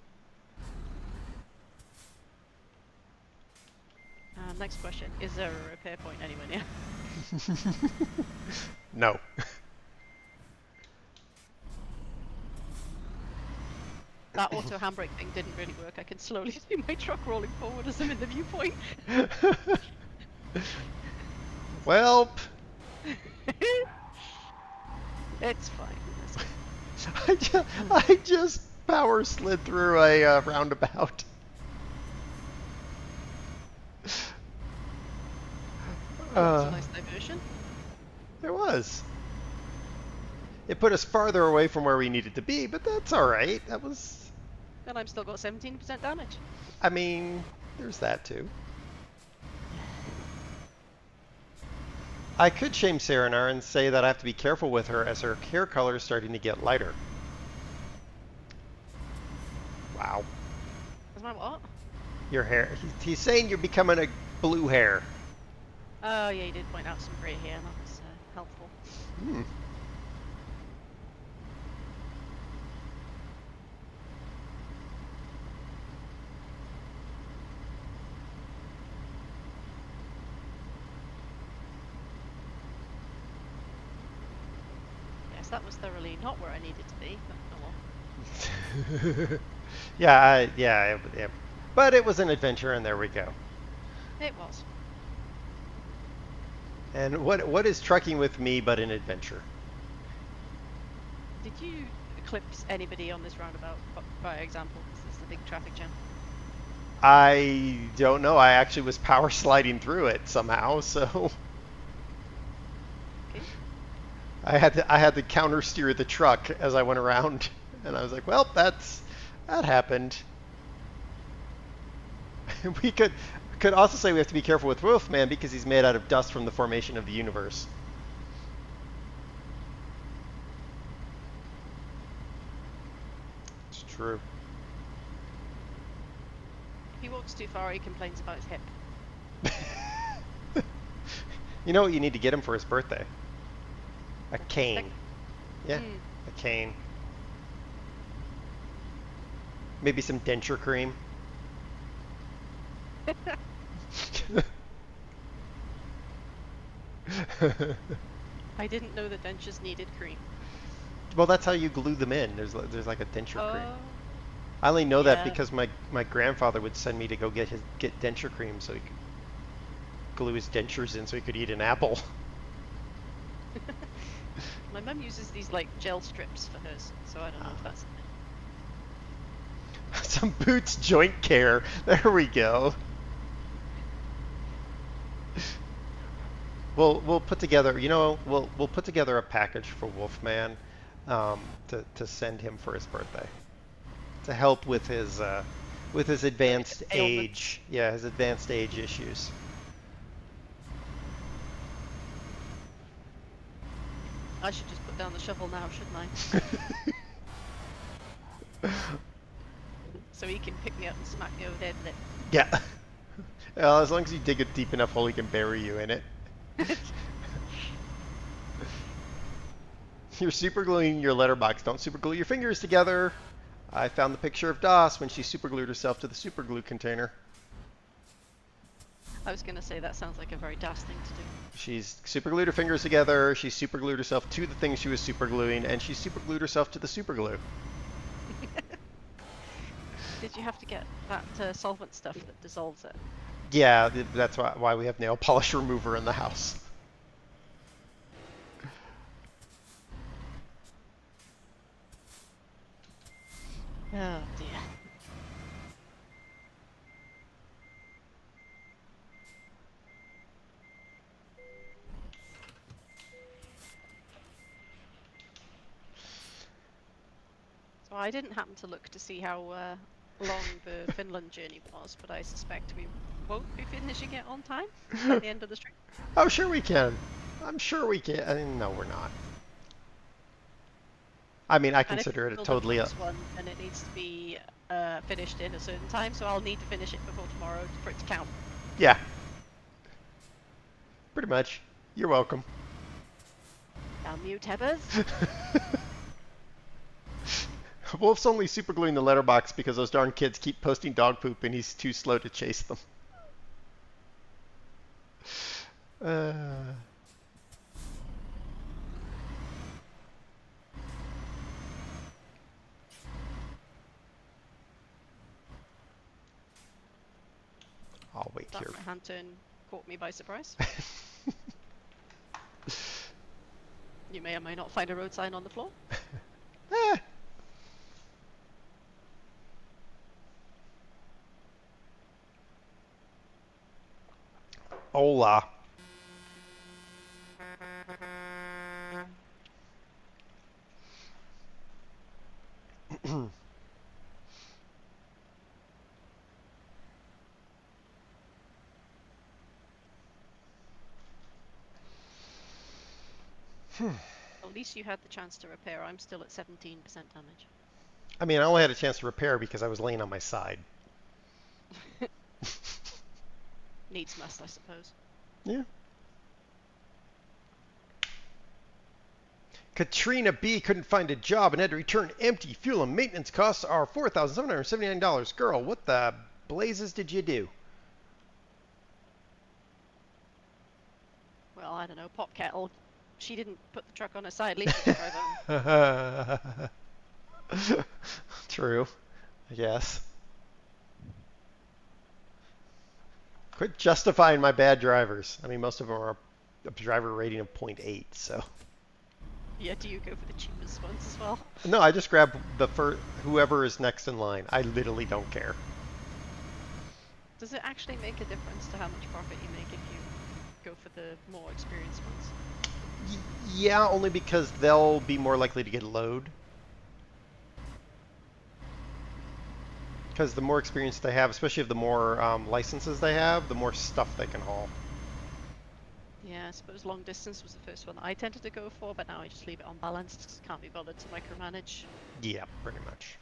Next question. Is there a repair point anywhere near? No. that auto handbrake thing didn't really work. I can slowly see my truck rolling forward as I'm in the viewpoint. Welp. It's fine. I just power slid through a roundabout. That was a nice diversion. It was. It put us farther away from where we needed to be, but that's all right. That was. And I've still got 17% damage. I mean, there's that too. I could shame Serenaar and say that I have to be careful with her as her hair color is starting to get lighter. Wow. Is my what? Your hair. He's saying you're becoming a blue hair. Oh, yeah, you did point out some grey hair. That was helpful. Hmm. Yes, that was thoroughly not where I needed to be, but oh well. Yeah. But it was an adventure, and there we go. It was. And what is trucking with me but an adventure? Did you eclipse anybody on this roundabout, by example? Because this is the big traffic jam. I don't know. I actually was power sliding through it somehow, so Okay. I had to counter steer the truck as I went around, and I was like, well, that happened. We could also say we have to be careful with Wolfman because he's made out of dust from the formation of the universe. It's true. If he walks too far, he complains about his hip. You know what you need to get him for his birthday? A cane. Yeah, Mm. a cane. Maybe some denture cream. I didn't know that dentures needed cream. Well, that's how you glue them in. There's like a denture cream. Oh, I only know that yeah. because my grandfather would send me to go get denture cream so he could glue his dentures in so he could eat an apple. My mum uses these like gel strips for hers, so I don't know if that's. Some Boots joint care. There we go. We'll put together. We'll put together a package for Wolfman to send him for his birthday to help with his advanced ailment. age. Yeah, his advanced age issues. I should just put down the shovel now, shouldn't I? So he can pick me up and smack me over the head with it. Yeah. Well, as long as you dig a deep enough hole, he can bury you in it. You're super gluing your letterbox. Don't super glue your fingers together. I found the picture of DOS when she super glued herself to the super glue container. I was going to say that sounds like a very DAS thing to do. She's super glued her fingers together. She super glued herself to the thing she was super gluing, and she super glued herself to the super glue. Did you have to get that solvent stuff that dissolves it? Yeah, that's why we have nail polish remover in the house. Oh dear. So I didn't happen to look to see how long the Finland journey was, but I suspect we won't be finishing it on time at the end of the stream. Oh, sure we can. I'm sure we can. No, we're not. I mean, I consider it a totally. One, and it needs to be finished in a certain time, so I'll need to finish it before tomorrow for it to count. Yeah. Pretty much. You're welcome. Now mute Hebbers. Wolf's only supergluing the letterbox because those darn kids keep posting dog poop and he's too slow to chase them. That right hand turn caught me by surprise. You may or may not find a road sign on the floor. Eh. Hola. At least you had the chance to repair. I'm still at 17% damage. I mean, I only had a chance to repair because I was laying on my side. Needs must, I suppose. Yeah. Katrina B. couldn't find a job and had to return empty. Fuel and maintenance costs are $4,779. Girl, what the blazes did you do? Well, I don't know, Pop Kettle. She didn't put the truck on her side, at least she could drive home. True, I guess. Quit justifying my bad drivers. I mean, most of them are a driver rating of 0.8, so. Yeah, do you go for the cheapest ones as well? No, I just grab the whoever is next in line. I literally don't care. Does it actually make a difference to how much profit you make if you go for the more experienced ones? Yeah, only because they'll be more likely to get a load. Because the more experience they have, especially if the more licenses they have, the more stuff they can haul. Yeah, I suppose long distance was the first one that I tended to go for, but now I just leave it unbalanced because I can't be bothered to micromanage. Yeah, pretty much.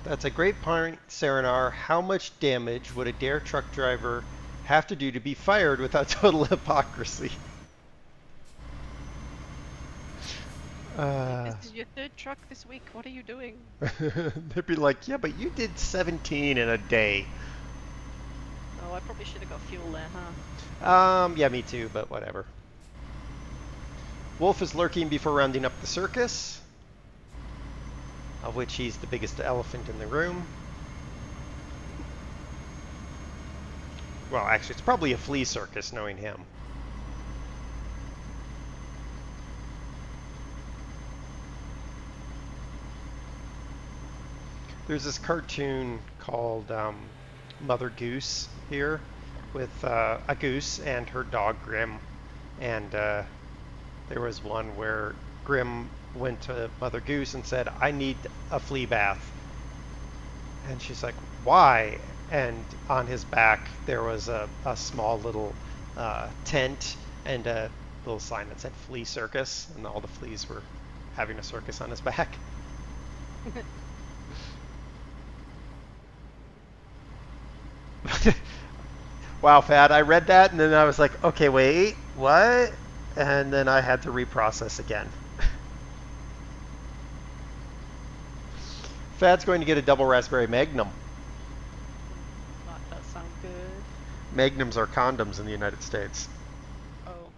That's a great point, Serenar. How much damage would a dare truck driver have to do to be fired without total hypocrisy? This is your third truck this week. What are you doing? They'd be like, yeah, but you did 17 in a day. Oh, I probably should have got fuel there, huh? Yeah, me too, but whatever. Wolf is lurking before rounding up the circus, of which he's the biggest elephant in the room. Well, actually, it's probably a flea circus, knowing him. There's this cartoon called Mother Goose here, with a goose and her dog Grim, and there was one where Grim went to Mother Goose and said, "I need a flea bath," and she's like, "Why?" And on his back there was a small little tent and a little sign that said "Flea Circus," and all the fleas were having a circus on his back. Wow, Fad, I read that and then I was like, okay, wait, what? And then I had to reprocess again. Fad's going to get a double raspberry Magnum. That does sound good. Magnums are condoms in the United States. Oh,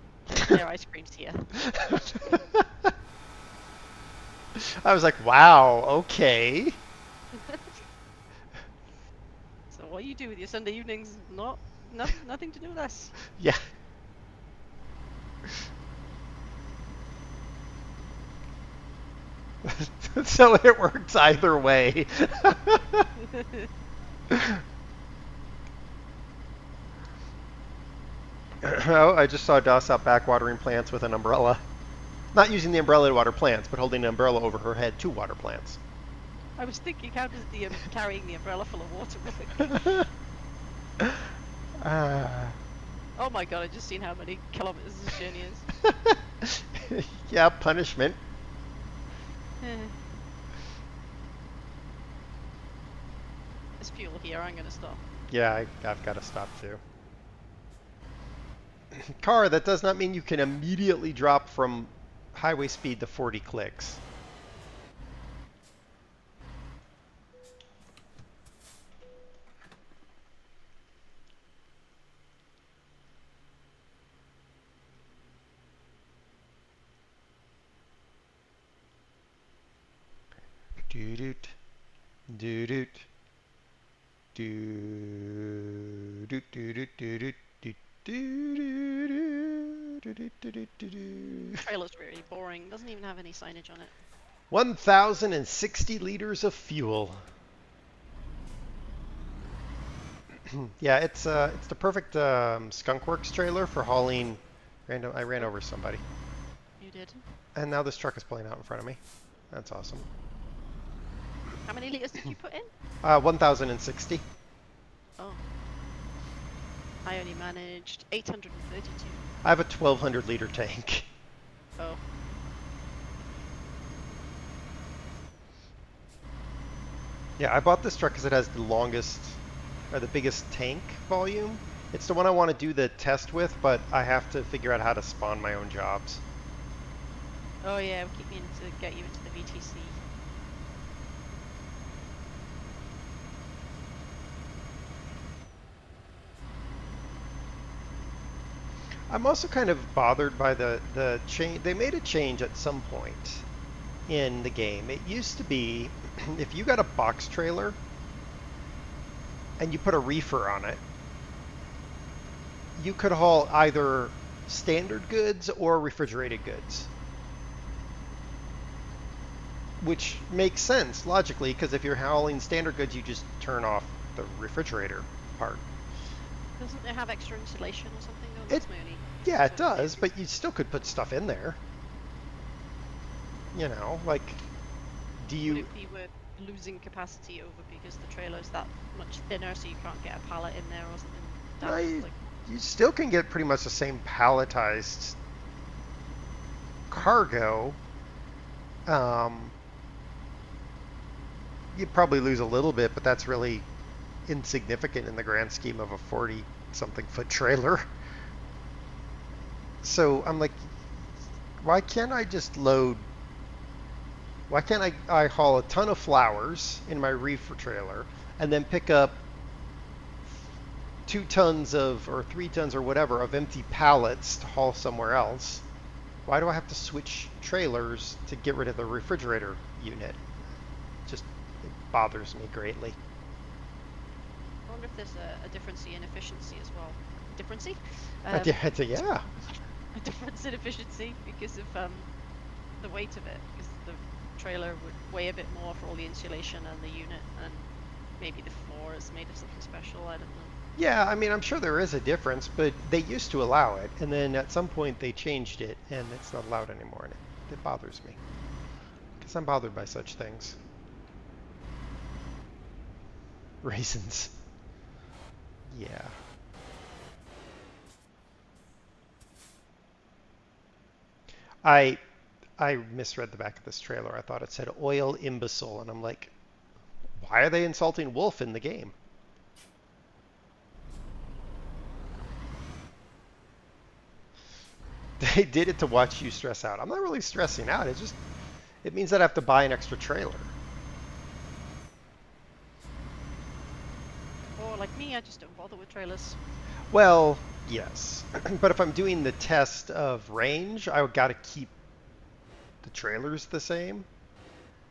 they're ice creams here. I was like, wow, okay. So what you do with your Sunday evenings? Nothing to do with us. Yeah. So it works either way. Oh, I just saw Doss out back watering plants with an umbrella. Not using the umbrella to water plants, but holding an umbrella over her head to water plants. I was thinking, how does the carrying the umbrella full of water work? Oh my god, I just seen how many kilometers this journey is. Yeah, punishment. There's fuel here, I'm gonna stop. Yeah, I've got to stop too. Car, that does not mean you can immediately drop from highway speed to 40 clicks. Doo-doot. Doo-doot. do do do do do do do do do do do do do do do. Trailer's really boring. Doesn't even have any signage on it. 1,060 liters of fuel. Yeah, it's the perfect skunkworks trailer for hauling random. I ran over somebody, You did. and now this truck is pulling out in front of me. That's awesome. How many liters did you put in? 1,060. Oh. I only managed 832. I have a 1,200 liter tank. Oh. Yeah, I bought this truck because it has the longest, or the biggest tank volume. It's the one I want to do the test with, but I have to figure out how to spawn my own jobs. Oh yeah, keep me to get you into the VTC. I'm also kind of bothered by the change. They made a change at some point in the game. It used to be if you got a box trailer and you put a reefer on it, you could haul either standard goods or refrigerated goods. Which makes sense logically, because if you're hauling standard goods, you just turn off the refrigerator part. Doesn't it have extra insulation or something though? That's my only Yeah, it sort of does, but you still could put stuff in there. You know, like, do Would you... it be worth losing capacity over because the trailer's that much thinner so you can't get a pallet in there or something? No, That's like, you still can get pretty much the same palletized cargo. You'd probably lose a little bit, but that's really insignificant in the grand scheme of a 40-something foot trailer. So I'm like, why can't I just load... Why can't I haul a ton of flowers in my reefer trailer and then pick up 2 tons of, or 3 tons or whatever, of empty pallets to haul somewhere else? Why do I have to switch trailers to get rid of the refrigerator unit? Just, it bothers me greatly. I wonder if there's a difference in efficiency as well. Differency? Yeah. A difference in efficiency because of the weight of it. Because the trailer would weigh a bit more for all the insulation and the unit, and maybe the floor is made of something special. I don't know. Yeah, I mean, I'm sure there is a difference, but they used to allow it, and then at some point they changed it, and it's not allowed anymore, and it bothers me. Because I'm bothered by such things. Raisins. Yeah. I misread the back of this trailer. I thought it said oil imbecile, and I'm like, why are they insulting Wolf in the game? They did it to watch you stress out. I'm not really stressing out. It's just, it means that I have to buy an extra trailer. Or like me, I just don't bother with trailers. Well, yes. But if I'm doing the test of range, I got to keep the trailers the same.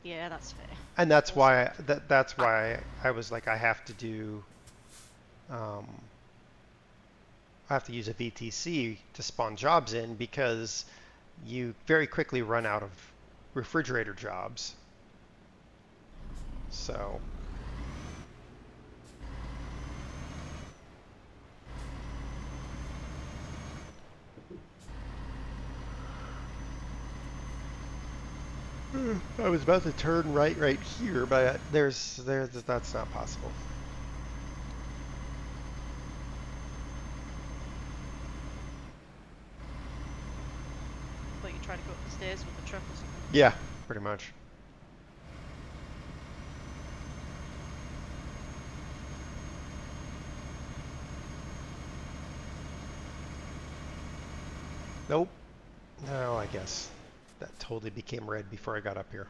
Yeah, that's fair. And that's Also- why that's why I was like, I have to do I have to use a VTC to spawn jobs in, because you very quickly run out of refrigerator jobs. So I was about to turn right here, but there's that's not possible. Thought you tried to go up the stairs with the truck or something. Yeah, pretty much. Nope. No, I guess that totally became red before I got up here.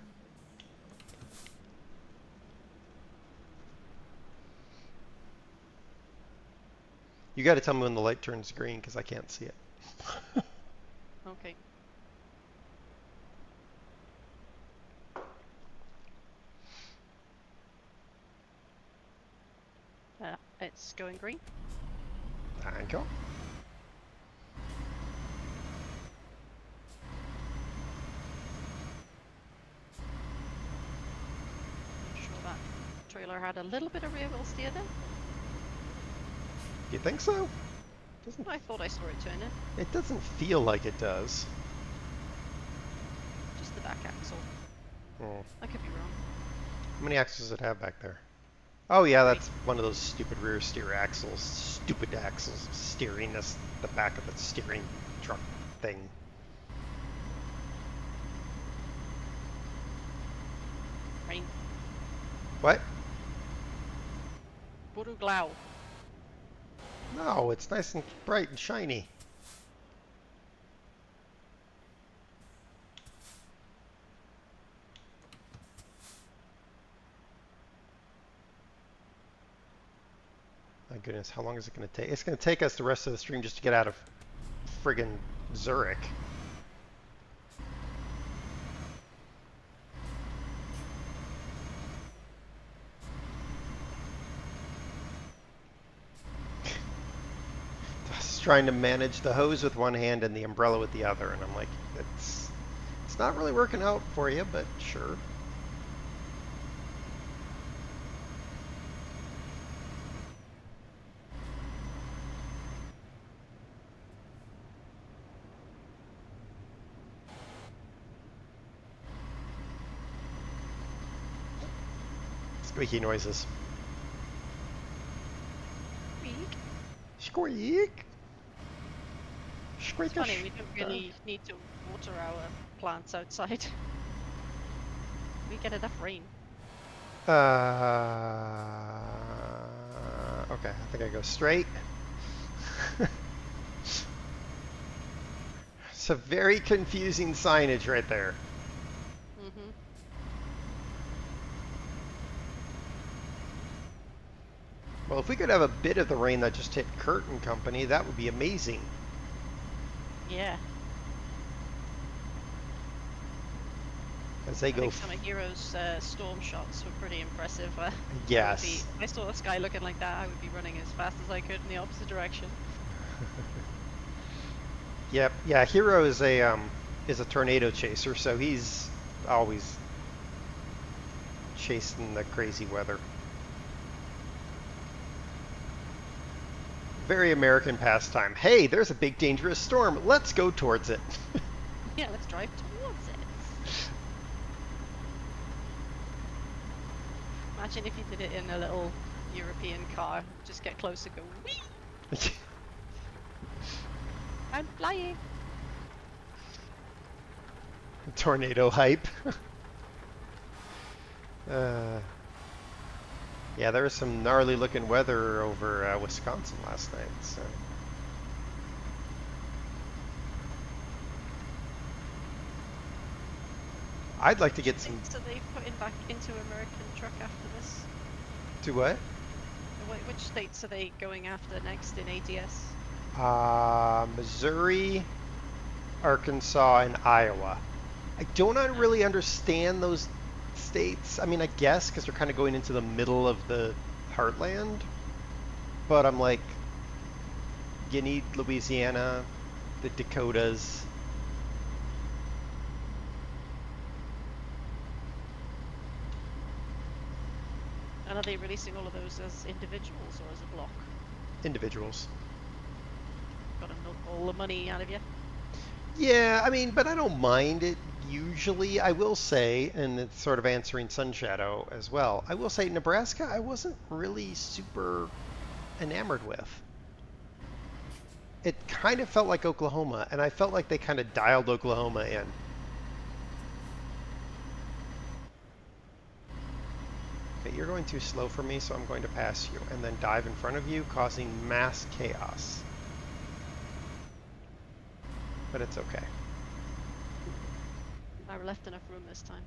You got to tell me when the light turns green, because I can't see it. Okay. It's going green. Thank you. I'm sure that trailer had a little bit of rear wheel steer there. You think so? Doesn't I thought I saw it turn in. it doesn't feel like it does. Just the back axle. Oh. I could be wrong. How many axles does it have back there? Oh yeah, 3. that's one of those stupid rear steer axles. Stupid axles steering this the back of the steering truck thing. Rain. What? Buru Glau. No, it's nice and bright and shiny. My goodness, how long is it going to take? It's going to take us the rest of the stream just to get out of friggin' Zurich. Just trying to manage the hose with one hand and the umbrella with the other, and I'm like, it's not really working out for you, but sure. Squeaky noises. Squeak. Squeak. It's funny, we don't really need to water our plants outside. We get enough rain. Okay, I think I go straight. It's a very confusing signage right there. Mm-hmm. Well, if we could have a bit of the rain that just hit Kurt and company, that would be amazing. Yeah. As they I go. think some of Hero's storm shots were pretty impressive. Yes. If I saw the sky looking like that, I would be running as fast as I could in the opposite direction. Yep. Yeah. Hero is a tornado chaser, so he's always chasing the crazy weather. Very American pastime. Hey, there's a big dangerous storm. Let's go towards it. Yeah, let's drive towards it. Imagine if you did it in a little European car. Just get close and go, whee! I'm flying. Tornado hype. Yeah, there was some gnarly looking weather over Wisconsin last night. So. I'd like to get some. So they put it back into American truck after this? To what? Which states are they going after next in ATS? Missouri, Arkansas, and Iowa. I don't really understand those states. I mean, I guess because they're kind of going into the middle of the heartland. But I'm like, you need Louisiana, the Dakotas. And are they releasing all of those as individuals or as a block? Individuals. Gotta milk all the money out of you. Yeah, I mean, but I don't mind it usually. I will say, and it's sort of answering Sunshadow as well, I will say Nebraska I wasn't really super enamored with. It kind of felt like Oklahoma, and I felt like they kind of dialed Oklahoma in. Okay, you're going too slow for me, so I'm going to pass you, and then dive in front of you, causing mass chaos. But it's okay. I left enough room this time.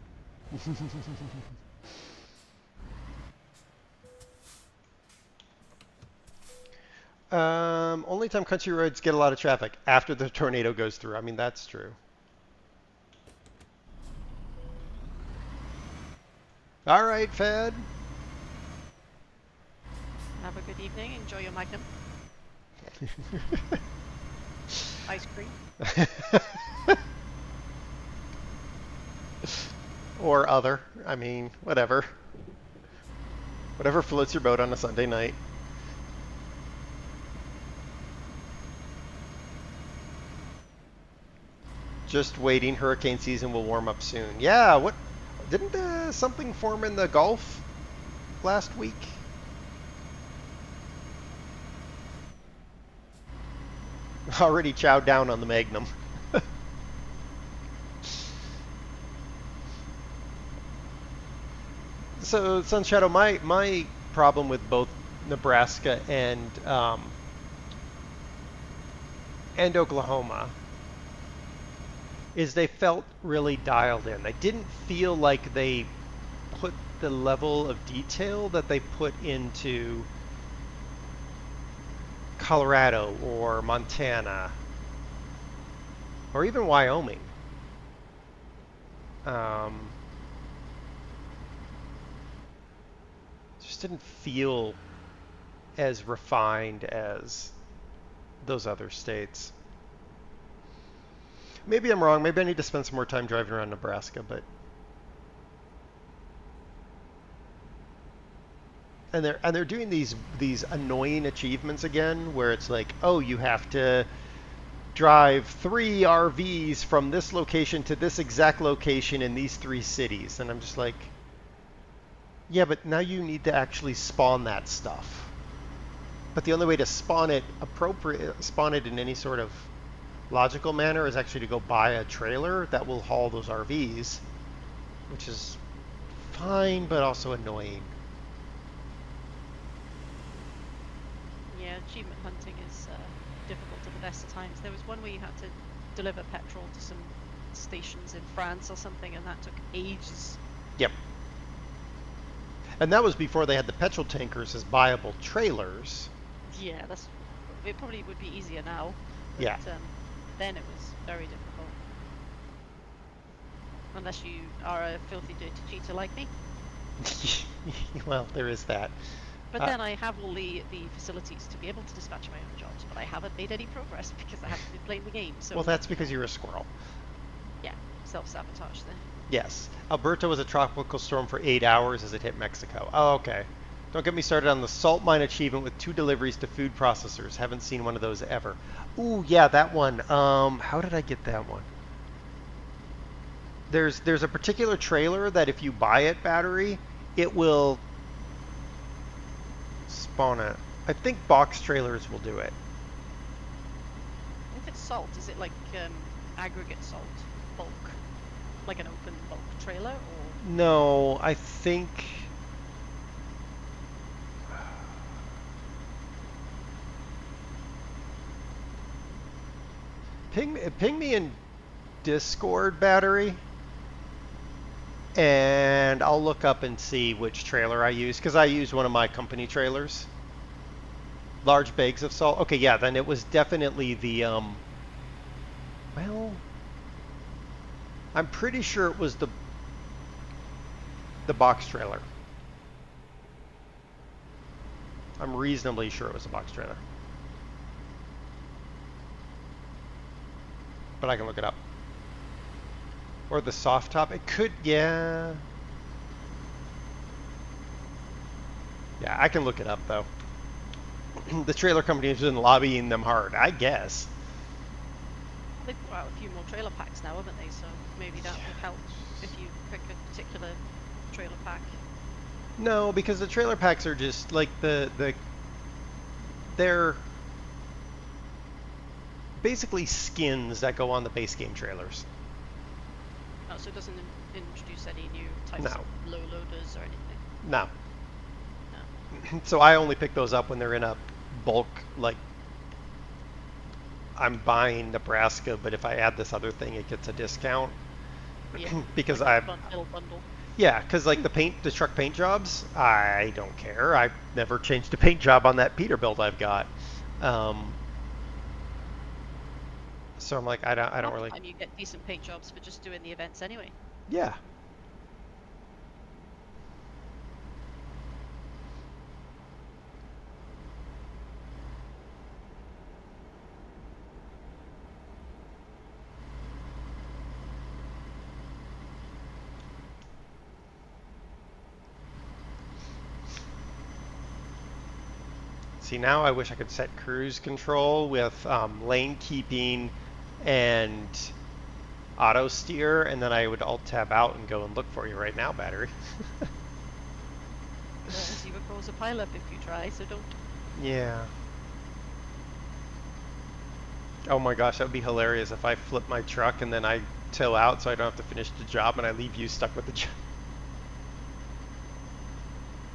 Only time country roads get a lot of traffic after the tornado goes through. I mean, that's true. All right, Fed. Have Have a good evening. Enjoy your Magnum. Ice cream. Or other. I mean, whatever. Whatever floats your boat on a Sunday night. Just waiting. Hurricane season will warm up soon. Yeah, what? Didn't something form in the Gulf last week? Already chowed down on the Magnum. So, Sunshadow, my problem with both Nebraska and Oklahoma is they felt really dialed in. They didn't feel like they put the level of detail that they put into Colorado or Montana or even Wyoming. Just didn't feel as refined as those other states. Maybe I'm wrong. Maybe I need to spend some more time driving around Nebraska, but and they're doing these annoying achievements again where it's like, "Oh, you have to drive 3 RVs from this location to this exact location in these 3 cities." And I'm just like, "Yeah, but now you need to actually spawn that stuff." But the only way to spawn it in any sort of logical manner is actually to go buy a trailer that will haul those RVs, which is fine, but also annoying. Yeah, achievement hunting is difficult at the best of times. There was one where you had to deliver petrol to some stations in France or something, and that took ages. Yep. And that was before they had the petrol tankers as buyable trailers. Yeah, it probably would be easier now. But, Yeah. Then it was very difficult. Unless you are a filthy dirty cheater like me. Well, there is that. But then I have all the facilities to be able to dispatch my own jobs, but I haven't made any progress because I haven't been playing the game. So Well, that's because you're a squirrel. yeah, self-sabotage there. Yes. Alberto was a tropical storm for 8 hours as it hit Mexico. Oh, okay. Don't get me started on the salt mine achievement with 2 deliveries to food processors. Haven't seen one of those ever. Ooh, yeah, that one. How did I get that one? There's a particular trailer that if you buy it, Battery, it will spawn it. I think box trailers will do it. If it's salt, is it like aggregate salt, bulk, like an open bulk trailer, or? No, I think. Ping me in Discord, Battery, and I'll look up and see which trailer I use, because I use one of my company trailers. Large bags of salt. Okay, yeah, then it was definitely the, well, I'm pretty sure it was the box trailer. I'm reasonably sure it was a box trailer. But I can look it up. Or the soft top. It could, yeah. Yeah, I can look it up, though. The trailer company has been lobbying them hard, I guess. They've brought out a few more trailer packs now, haven't they? So maybe that would help if you pick a particular trailer pack. No, because the trailer packs are just like they're basically skins that go on the base game trailers. Oh, so it doesn't introduce any new types No. of low loaders or anything? No. No. So I only pick those up when they're in a bulk, like I'm buying Nebraska, but if I add this other thing, it gets a discount. Yeah. Because like I, little bundle. yeah, because like the truck paint jobs, I don't care. I've never changed a paint job on that Peterbilt I've got. So I'm like, I don't really. And you get decent paint jobs for just doing the events anyway. Yeah. See, now I wish I could set cruise control with lane keeping and auto steer, and then I would alt tab out and go and look for you right now, battery. Whereas you would cause a pileup if you try, so don't. Yeah. Oh my gosh, that would be hilarious if I flip my truck and then I tow out so I don't have to finish the job and I leave you stuck with the job.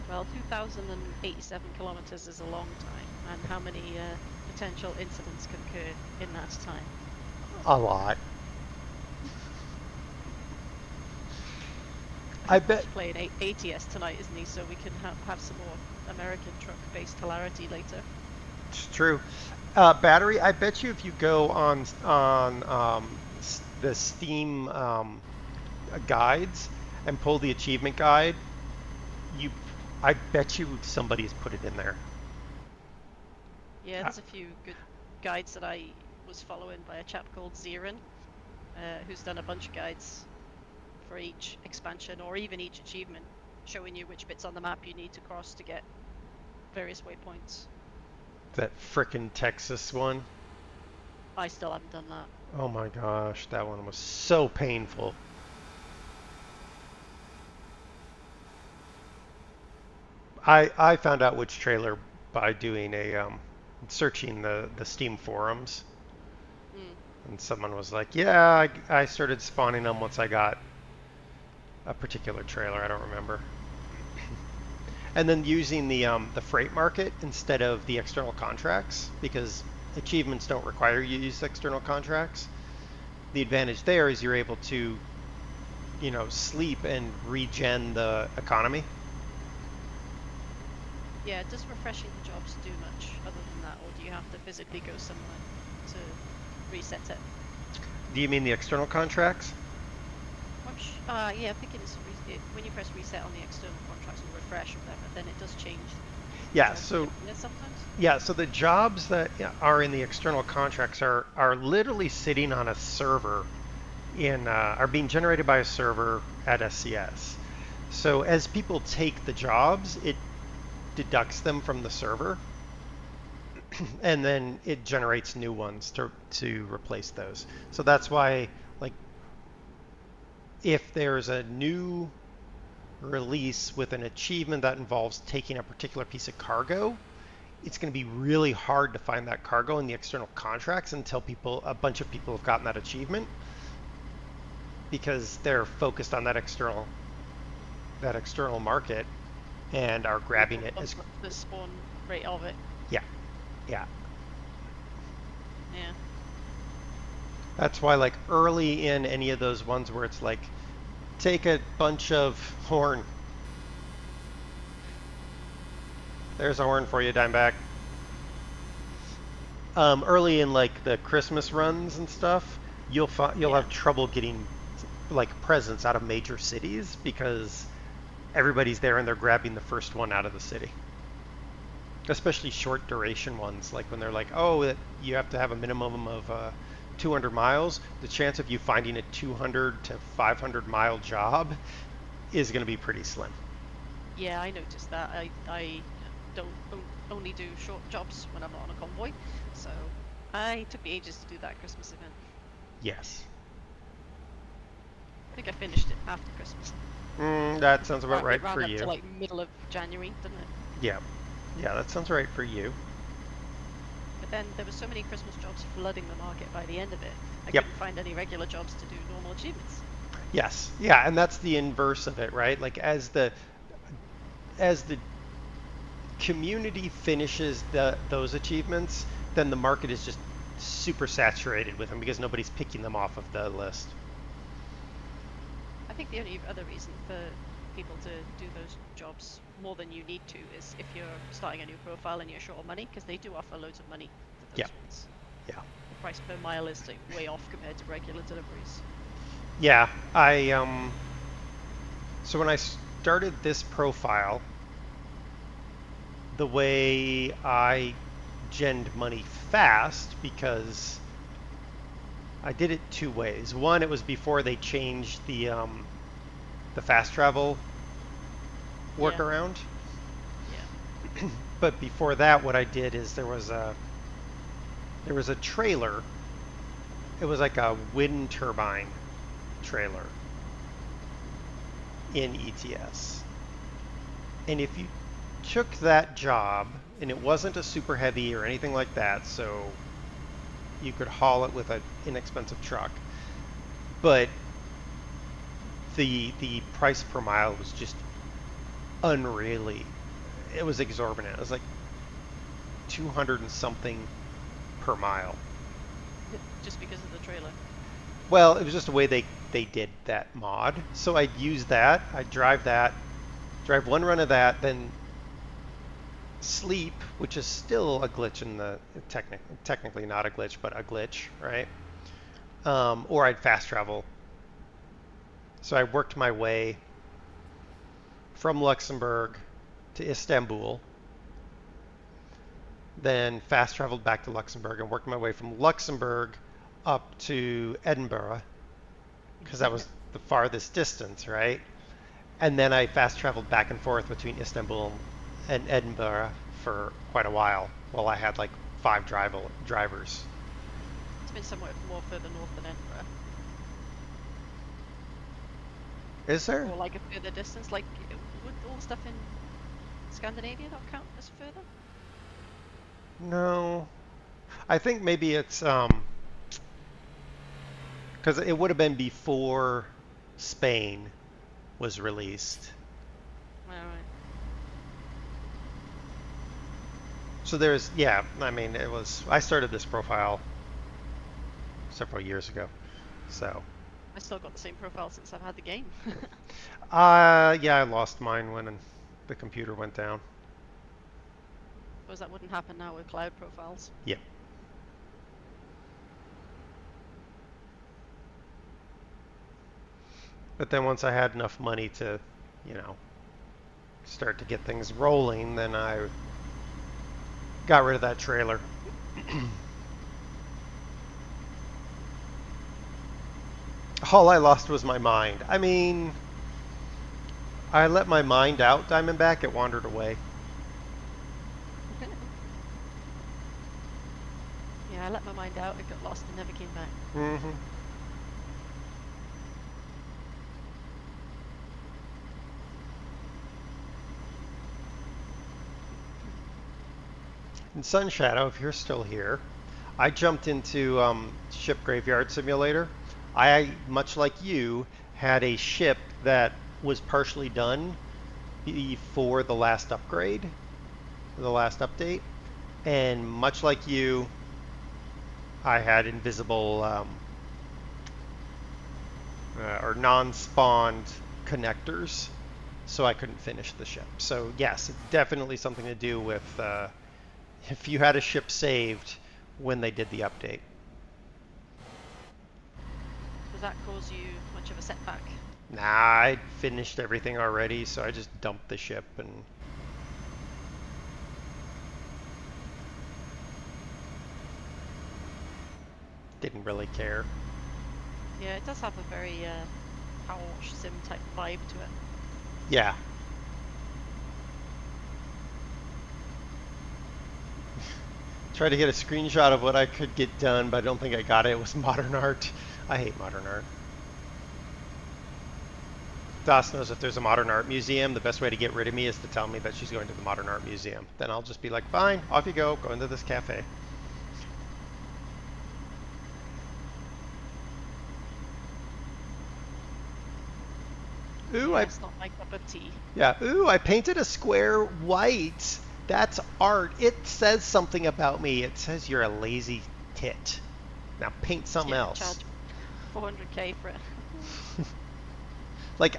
Well, 2,087 kilometers is a long time, and how many potential incidents can occur in that time? A lot. I bet. He's playing ATS tonight, isn't he? So we can have some more American truck-based hilarity later. It's true. Battery, I bet you if you go on the Steam guides and pull the achievement guide, I bet you somebody's put it in there. Yeah, there's a few good guides that I was following by a chap called Zeren, who's done a bunch of guides for each expansion or even each achievement, showing you which bits on the map you need to cross to get various waypoints. That frickin' Texas one. I still haven't done that. Oh my gosh, that one was so painful. I found out which trailer by doing a searching the Steam forums. And someone was like, yeah, I started spawning them once I got a particular trailer, I don't remember. And then using the freight market instead of the external contracts, because achievements don't require you to use external contracts. The advantage there is you're able to, you know, sleep and regen the economy. Yeah, does refreshing the jobs do much other than that, or do you have to physically go somewhere to reset it? Do you mean the external contracts? Yeah, I think it is when you press reset on the external contracts or refresh or whatever, then it does change. Yeah, so sometimes. Yeah, so the jobs that are in the external contracts are literally sitting on a server are being generated by a server at SCS. So as people take the jobs, it deducts them from the server, and then it generates new ones to replace those. So that's why, like, if there's a new release with an achievement that involves taking a particular piece of cargo, it's going to be really hard to find that cargo in the external contracts until a bunch of people have gotten that achievement, because they're focused on that external market and are grabbing it as the spawn rate of it. Yeah. Yeah. That's why, like, early in any of those ones where it's like, take a bunch of horn. There's a horn for you, Dimeback. Early in, like, the Christmas runs and stuff, you'll have trouble getting, like, presents out of major cities because everybody's there and they're grabbing the first one out of the city. Especially short duration ones, like when they're like, oh, you have to have a minimum of 200 miles. The chance of you finding a 200 to 500 mile job is going to be pretty slim. Yeah, I noticed that. I don't only do short jobs when I'm not on a convoy, so I took me ages to do that Christmas event. Yes. I think I finished it after Christmas. That sounds about right for up you. To like middle of January, didn't it? Yeah. Yeah, that sounds right for you. But then there were so many Christmas jobs flooding the market by the end of it. I couldn't find any regular jobs to do normal achievements. Yes. Yeah, and that's the inverse of it, right? Like as the community finishes those achievements, then the market is just super saturated with them because nobody's picking them off of the list. I think the only other reason for people to do those jobs more than you need to is if you're starting a new profile and you're short of money, because they do offer loads of money for those ones. Yeah. The price per mile is like way off compared to regular deliveries. Yeah, so when I started this profile, the way I genned money fast, because I did it two ways. One, it was before they changed the fast travel workaround. Yeah. But before that, what I did is there was a trailer. It was like a wind turbine trailer in ETS. And if you took that job, and it wasn't a super heavy or anything like that, so you could haul it with an inexpensive truck, but the price per mile was just unreally, it was exorbitant. It was like 200 and something per mile. Just because of the trailer. Well, it was just the way they did that mod. So I'd use that, I'd drive one run of that, then sleep, which is still a glitch in the, technically not a glitch, but a glitch, right? Or I'd fast travel. So I worked my way from Luxembourg to Istanbul, then fast traveled back to Luxembourg and worked my way from Luxembourg up to Edinburgh, because that was the farthest distance, right? And then I fast traveled back and forth between Istanbul and Edinburgh for quite a while I had like 5 drivers. It's been somewhat more further north than Edinburgh. Is there? Or like a further distance, like would all the stuff in Scandinavia not count as further? No. I think maybe it's because it would have been before Spain was released. Alright. So there's, yeah, I mean, I started this profile several years ago, so. I still got the same profile since I've had the game. Yeah, I lost mine when the computer went down. Suppose that wouldn't happen now with cloud profiles. Yeah. But then once I had enough money to, start to get things rolling, then I got rid of that trailer. All I lost was my mind. I mean, I let my mind out, Diamondback. It wandered away. Yeah, I let my mind out, it got lost and never came back. Mm-hmm. And Sun Shadow, if you're still here, I jumped into Ship Graveyard Simulator. I, much like you, had a ship that was partially done before the last upgrade, the last update. And much like you, I had invisible or non-spawned connectors, so I couldn't finish the ship. So yes, it's definitely something to do with if you had a ship saved when they did the update. Does that cause you much of a setback? Nah, I finished everything already, so I just dumped the ship and didn't really care. Yeah, it does have a very Power Wash Sim type vibe to it. Yeah. Tried to get a screenshot of what I could get done, but I don't think I got it. It was modern art. I hate modern art. Das knows if there's a modern art museum, the best way to get rid of me is to tell me that she's going to the modern art museum. Then I'll just be like, fine, off you go into this cafe. Ooh, It's not my cup of tea. Yeah, ooh, I painted a square white. That's art. It says something about me. It says you're a lazy tit. Now paint something else. Charge 400k for it. Like,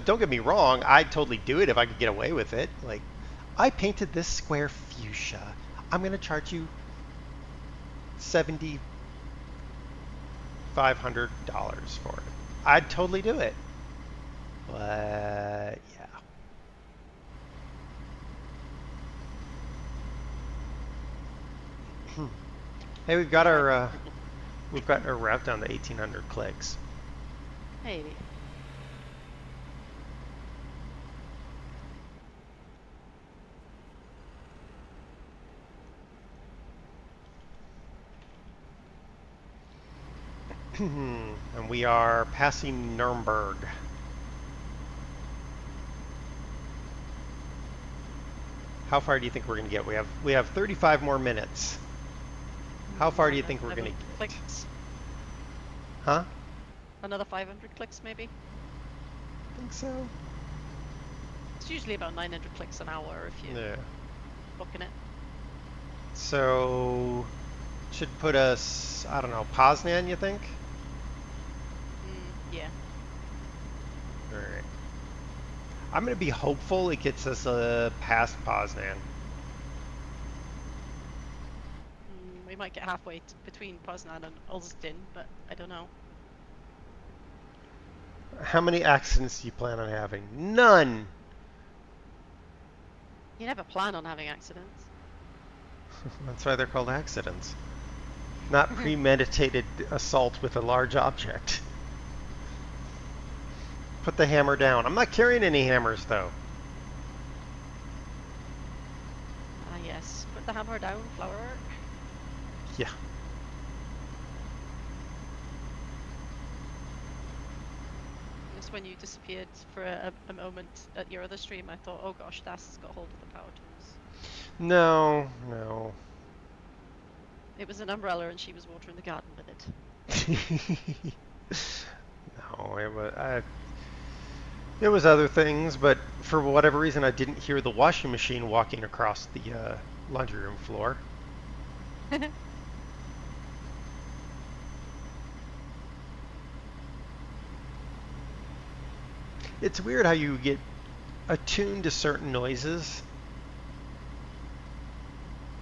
don't get me wrong, I'd totally do it if I could get away with it. Like, I painted this square fuchsia. I'm going to charge you $7,500 for it. I'd totally do it. But, yeah. Hey, we've got our route down to 1,800 clicks. Hey. And we are passing Nuremberg. How far do you think we're going to get? We have 35 more minutes. How far do you think we're going to get? Clicks. Huh? Another 500 clicks, maybe. Think so? It's usually about 900 clicks an hour if you're Yeah. booking it. So should put us, I don't know, Poznan, you think? Yeah. All right. I'm going to be hopeful it gets us past Poznan. We might get halfway between Poznan and Ulstin, but I don't know. How many accidents do you plan on having? None! You never plan on having accidents. That's why they're called accidents. Not premeditated assault with a large object. Put the hammer down. I'm not carrying any hammers, though. Ah, yes. Put the hammer down, flower. Yeah. Just when you disappeared for a moment at your other stream, I thought, oh gosh, Das has got hold of the power tools. No, no. It was an umbrella and she was watering the garden with it. No, it was other things, but for whatever reason I didn't hear the washing machine walking across the laundry room floor. It's weird how you get attuned to certain noises,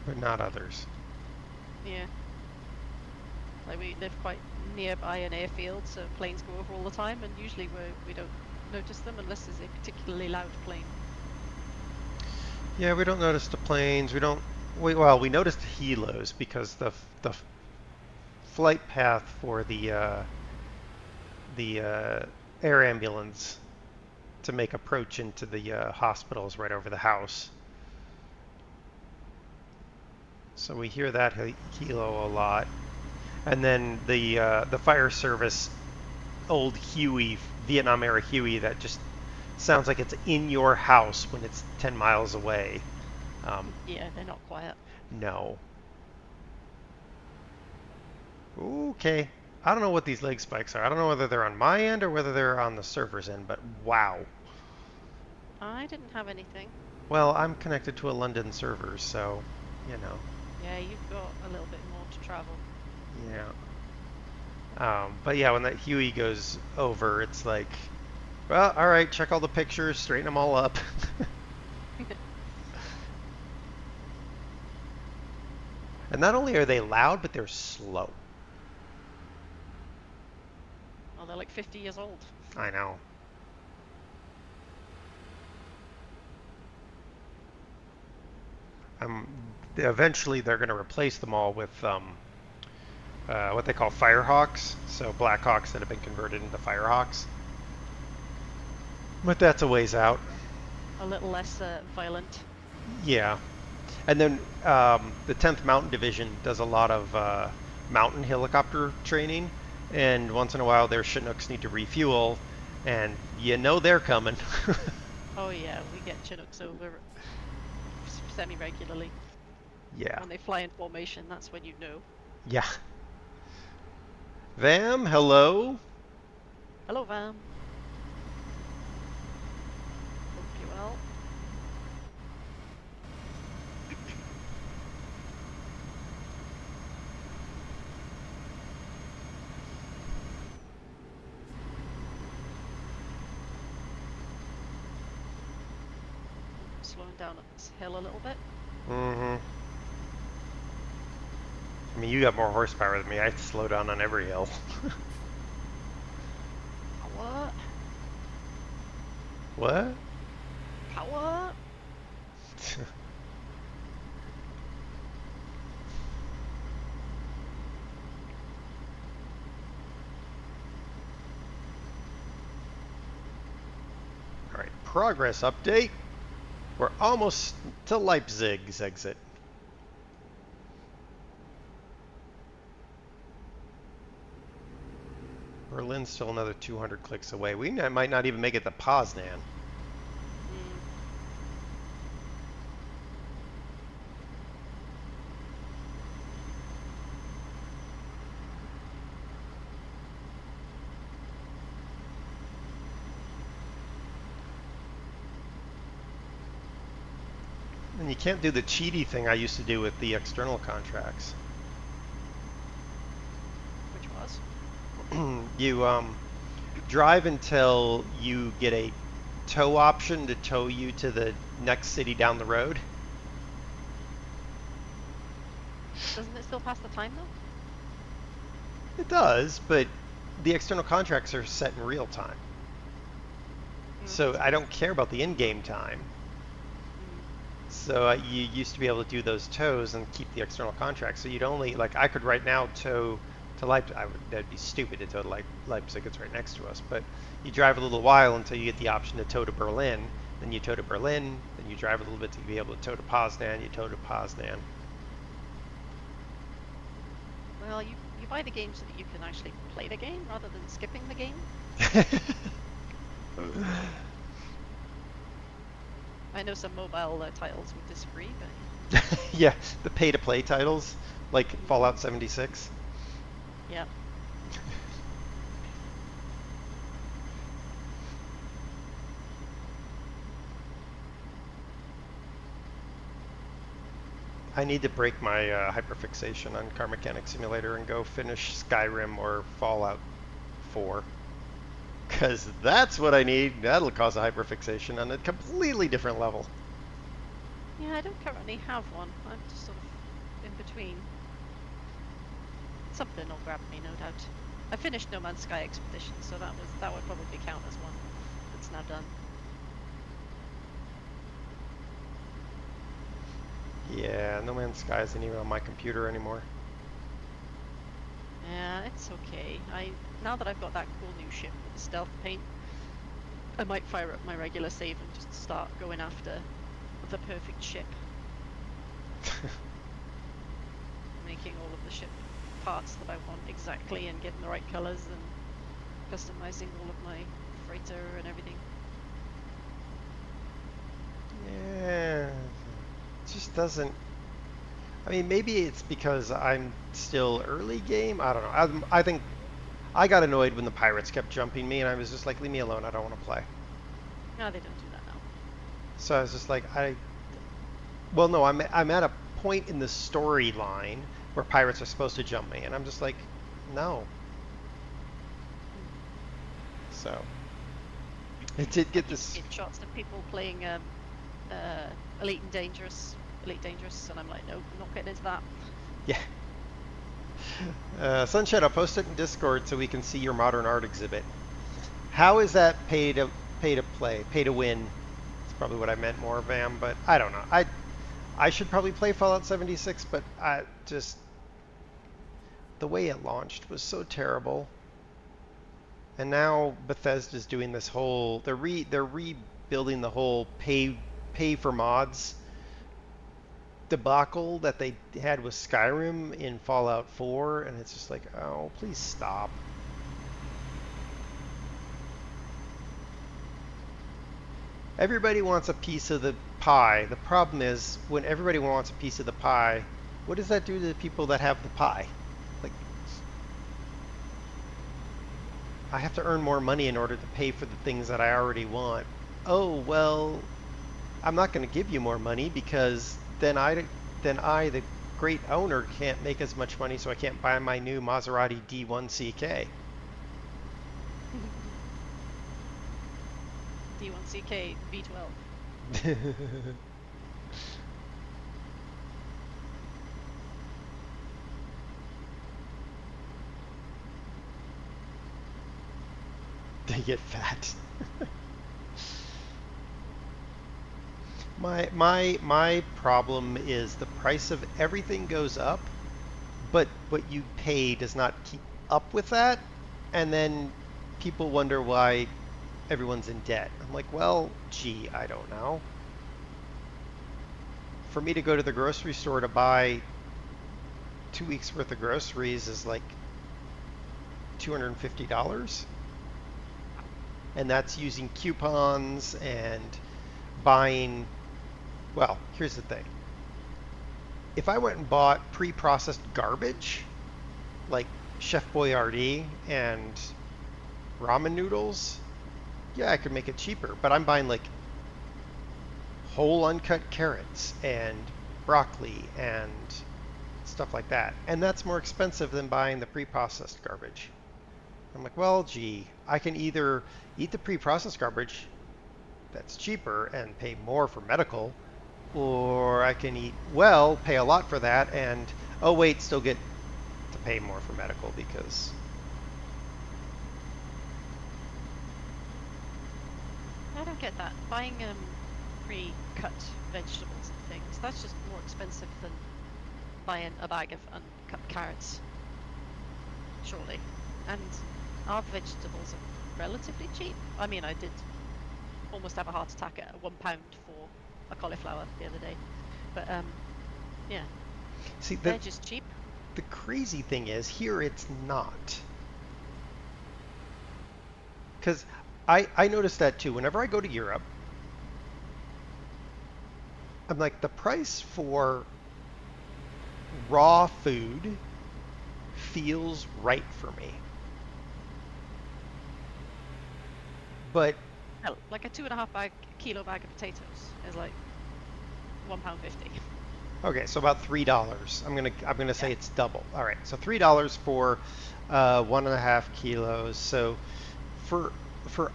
but not others. Yeah. Like we live quite nearby an airfield, so planes go over all the time, and usually we don't notice them unless there's a particularly loud plane. Yeah, we don't notice the planes. Well, we noticed the helos because the flight path for the air ambulance to make approach into the hospital is right over the house. So we hear that helo a lot. And then the fire service old Huey, Vietnam era Huey, that just sounds like it's in your house when it's 10 miles away. Yeah, they're not quiet. No. Okay. I don't know what these leg spikes are. I don't know whether they're on my end or whether they're on the server's end, but wow. I didn't have anything. Well, I'm connected to a London server, so, you know. Yeah, you've got a little bit more to travel. Yeah. But yeah, when that Huey goes over, it's like, well, all right, check all the pictures, straighten them all up. And not only are they loud, but they're slow. Well, they're like 50 years old. I know. Eventually, they're going to replace them all with what they call Firehawks. So Blackhawks that have been converted into Firehawks. But that's a ways out. A little less violent. Yeah. And then the 10th Mountain Division does a lot of mountain helicopter training. And once in a while, their Chinooks need to refuel. And you know they're coming. Oh yeah, we get Chinooks over semi-regularly. Yeah. When they fly in formation, that's when you know. Yeah. Vam, hello. Hello, Vam. Hope you well. Slowing down up this hill a little bit. Mm-hmm. I mean, you got more horsepower than me. I slow down on every hill. Power. What? Power. All right, progress update. We're almost to Leipzig's exit. Berlin's still another 200 clicks away. We might not even make it to Poznan. Mm. And you can't do the cheaty thing I used to do with the external contracts. Which was? You drive until you get a tow option to tow you to the next city down the road. Doesn't it still pass the time though? It does, but the external contracts are set in real time. So I don't care about the in-game time. So you used to be able to do those tows and keep the external contracts. So you'd only, like, I could right now tow to Leipzig. That'd be stupid to tow to Leipzig. It's right next to us. But you drive a little while until you get the option to tow to Berlin. Then you tow to Berlin. Then you drive a little bit to be able to tow to Poznan. You tow to Poznan. Well, you buy the game so that you can actually play the game rather than skipping the game. I know some mobile titles would disagree, but Yeah, the pay-to-play titles, like Fallout 76. yeah. I need to break my hyperfixation on Car Mechanic Simulator and go finish Skyrim or Fallout 4. Because that's what I need. That'll cause a hyperfixation on a completely different level. Yeah, I don't currently have one. I'm just sort of in between. Something will grab me, no doubt. I finished No Man's Sky Expedition, so that would probably count as one that's now done. Yeah, No Man's Sky isn't even on my computer anymore. Yeah, it's okay. Now that I've got that cool new ship with the stealth paint, I might fire up my regular save and just start going after the perfect ship. Making all of the ship parts that I want exactly and getting the right colors and customizing all of my freighter and everything. Yeah, it just doesn't. I mean, maybe it's because I'm still early game. I don't know. I think I got annoyed when the pirates kept jumping me, and I was just like, leave me alone. I don't want to play. No, they don't do that now. So I was just like, well, no, I'm at a point in the storyline where pirates are supposed to jump me, and I'm just like, no. So it did get this. Get shots of people playing Elite Dangerous, and I'm like, nope, I'm not getting into that. Yeah. Sunshine, I'll post it in Discord so we can see your modern art exhibit. How is that pay to play, pay to win? That's probably what I meant more, Vam, but I don't know. I should probably play Fallout 76, but I just the way it launched was so terrible. And now Bethesda's doing this whole they're rebuilding the whole pay for mods debacle that they had with Skyrim in Fallout 4, and it's just like, oh, please stop. Everybody wants a piece of the pie. The problem is, when everybody wants a piece of the pie, what does that do to the people that have the pie? Like, I have to earn more money in order to pay for the things that I already want. Oh, well, I'm not going to give you more money because then I, the great owner, can't make as much money, so I can't buy my new Maserati D1CK. D1CK V12. They get fat. My problem is the price of everything goes up, but what you pay does not keep up with that, and then people wonder why everyone's in debt. I'm like, well, gee, I don't know. For me to go to the grocery store to buy 2 weeks worth of groceries is like $250. And that's using coupons and buying, well, here's the thing. If I went and bought pre-processed garbage, like Chef Boyardee and ramen noodles, yeah, I could make it cheaper. But I'm buying like whole uncut carrots and broccoli and stuff like that. And that's more expensive than buying the pre-processed garbage. I'm like, well, gee, I can either eat the pre-processed garbage that's cheaper and pay more for medical, or I can eat well, pay a lot for that, and oh wait, still get to pay more for medical because I don't get that. Buying pre-cut vegetables and things, that's just more expensive than buying a bag of uncut carrots. Surely. And our vegetables are relatively cheap. I mean, I did almost have a heart attack at £1 for a cauliflower the other day. But yeah. see, They're just cheap. the crazy thing is here it's not. Because I noticed that too. Whenever I go to Europe, I'm like, the price for raw food feels right for me. But Hell, like a 2.5 kilo bag of potatoes is like £1.50. okay, so about $3. I'm gonna say it's double. All right, so $3 for 1.5 kilos. So for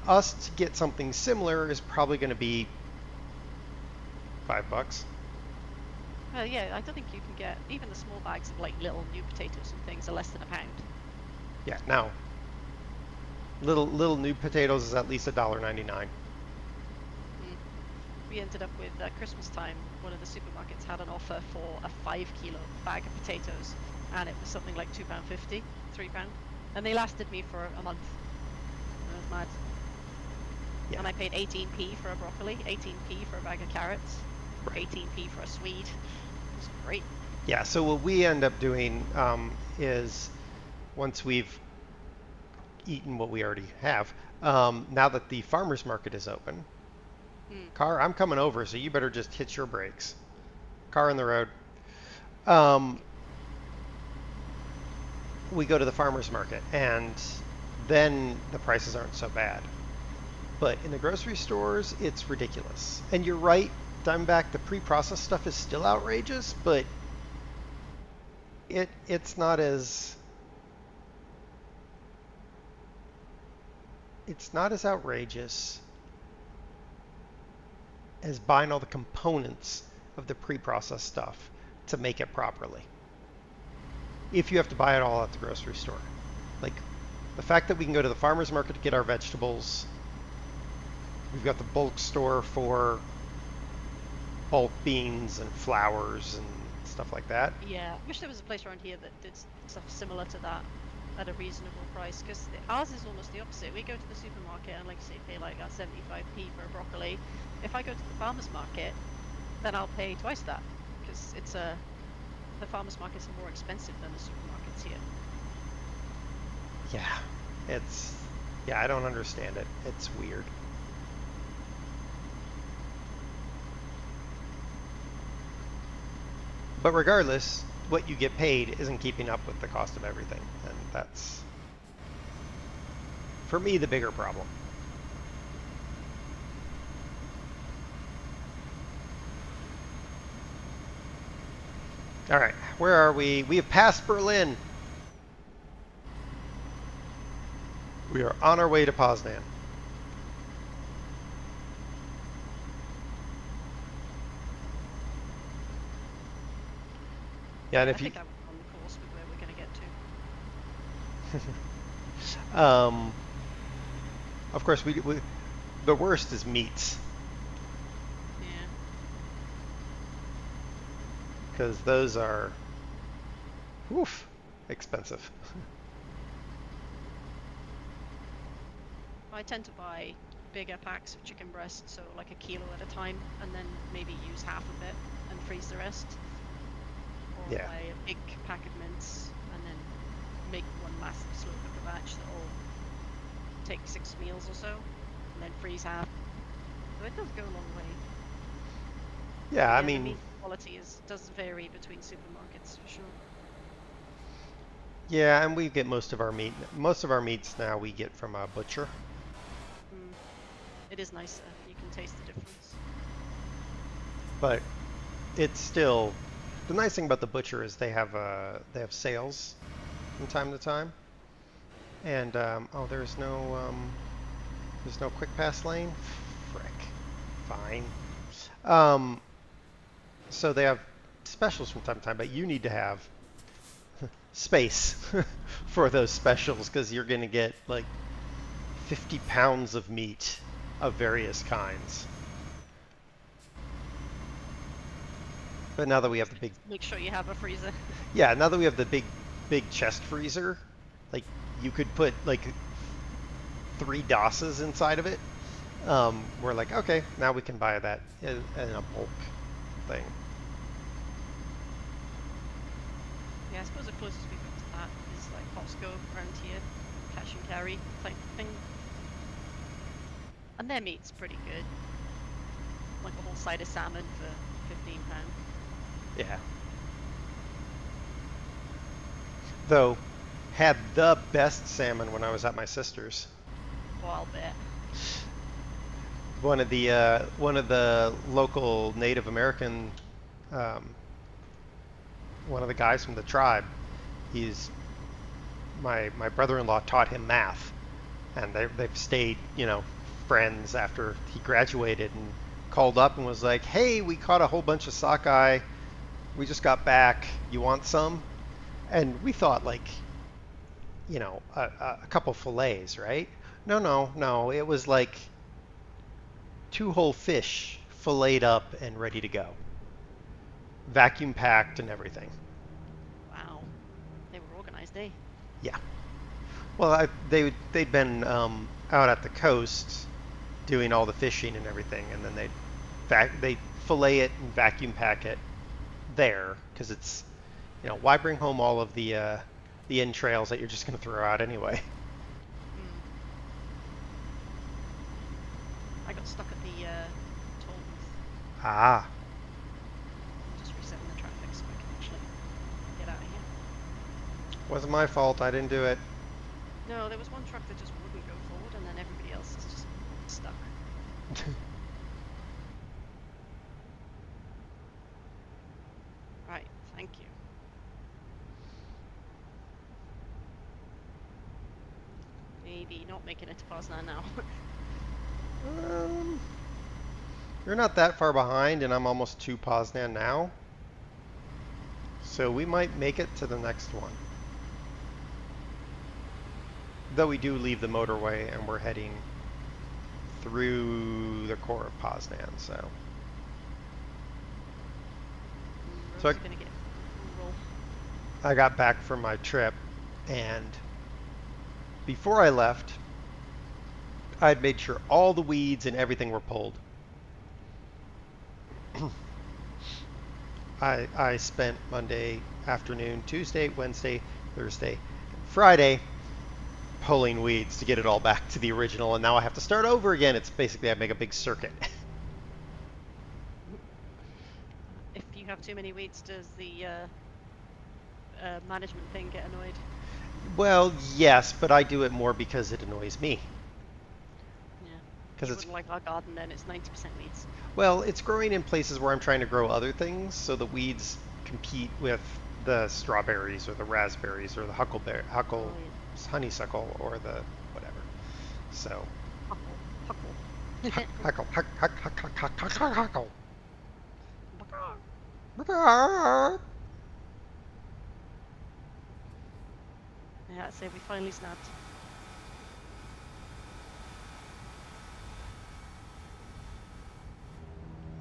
us to get something similar is probably going to be $5. Yeah, I don't think you can get even the small bags of like little new potatoes and things are less than £1. Yeah, now little new potatoes is at least $1.99. We ended up with Christmas time. One of the supermarkets had an offer for a 5 kilo bag of potatoes, and it was something like £2.50, £3, and they lasted me for a month. I was mad. Yeah. And I paid 18p for a broccoli, 18p for a bag of carrots, Right. 18p for a Swede. It was great. Yeah, so what we end up doing is once we've eaten what we already have, now that the farmer's market is open, car, I'm coming over, so you better just hit your brakes. Car on the road. We go to the farmer's market, and then the prices aren't so bad. But in the grocery stores, it's ridiculous. And you're right, Diamondback, the pre-processed stuff is still outrageous, but it's not as outrageous as buying all the components of the pre-processed stuff to make it properly. If you have to buy it all at the grocery store. Like the fact that we can go to the farmer's market to get our vegetables. We've got the bulk store for bulk beans and flours and stuff like that. Yeah, I wish there was a place around here that did stuff similar to that at a reasonable price, because ours is almost the opposite. We go to the supermarket and, like you say, pay like 75p for a broccoli. If I go to the farmer's market, then I'll pay twice that, because the farmer's markets are more expensive than the supermarkets here. Yeah, I don't understand it. It's weird. But regardless, what you get paid isn't keeping up with the cost of everything. And that's, for me, the bigger problem. All right, where are we? We have passed Berlin. We are on our way to Poznan. Yeah, and I if you, think I'm on the course with where we're going to get to. of course, we the worst is meats. Yeah. Because those are, oof, expensive. I tend to buy bigger packs of chicken breast, so like a kilo at a time, and then maybe use half of it and freeze the rest. Or Yeah. buy a big pack of mince and then make one massive slow cooker batch that'll take 6 meals or so, and then freeze half. So it does go a long way. Yeah, I The mean, meat quality does vary between supermarkets for sure. yeah, and we get most of our meat. Most of our meats now we get from a butcher. It is nicer. You can taste the difference. But it's still the nice thing about the butcher is they have sales from time to time. And oh, there's no quick pass lane. Frick. Fine. So they have specials from time to time, but you need to have space for those specials because you're going to get like 50 pounds of meat of various kinds. But now that we have the big, Make sure you have a freezer. yeah, now that we have the big chest freezer, like you could put like 3 DOSes inside of it. We're like, okay, now we can buy that in a bulk thing. Yeah, I suppose the closest we've got to that is like Costco around here, cash and carry type thing. And their meat's pretty good. Like a whole side of salmon for £15. Yeah. Though, had the best salmon when I was at my sister's. Well, I'll bet. One of the local Native American, one of the guys from the tribe, my brother-in-law taught him math, and they've stayed, friends after he graduated, and called up and was like, hey, we caught a whole bunch of sockeye. We just got back. You want some? And we thought like, a couple fillets, right? No. It was like 2 whole fish filleted up and ready to go. Vacuum packed and everything. Wow. They were organized, eh? Yeah. Well, they'd been out at the coast doing all the fishing and everything, and then they'd fillet it and vacuum pack it there because it's, why bring home all of the entrails that you're just going to throw out anyway? I got stuck at the toll booth. Ah. Just resetting the traffic so I can actually get out of here. Wasn't my fault. I didn't do it. No, there was one truck that just wouldn't go forward, and then everybody else is just stuck. Right, thank you. Maybe not making it to Poznan now. You're not that far behind, and I'm almost to Poznan now. So we might make it to the next one. Though we do leave the motorway, and we're heading through the core of Poznan, so. So Gonna get rural. I got back from my trip, and before I left, I'd made sure all the weeds and everything were pulled. I spent Monday afternoon, Tuesday, Wednesday, Thursday, Friday pulling weeds to get it all back to the original, and now I have to start over again. It's basically I make a big circuit. If you have too many weeds, does the management thing get annoyed? Well, yes, but I do it more because it annoys me. Yeah. Because You it's wouldn't like our garden then, it's 90% weeds. well, it's growing in places where I'm trying to grow other things, so the weeds compete with the strawberries or the raspberries or the honeysuckle or the whatever. So Huckle. huckle, huckle. Yeah, I'd say we finally snapped.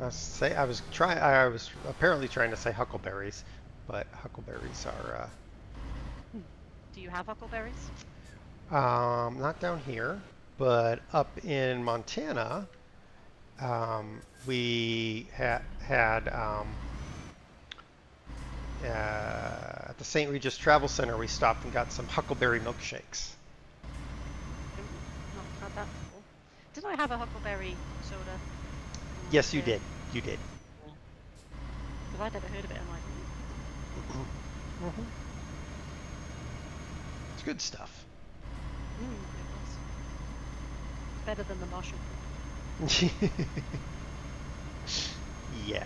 I was apparently trying to say huckleberries, but huckleberries are Do you have huckleberries? not down here, but up in Montana, we had At the St. Regis Travel Center, we stopped and got some huckleberry milkshakes. Not had that before. Did I have a huckleberry soda? Yes, you did. You did. Because I'd never heard of it. I'm like, Mm-hmm. It's good stuff. it was better than the Marshall. Yeah.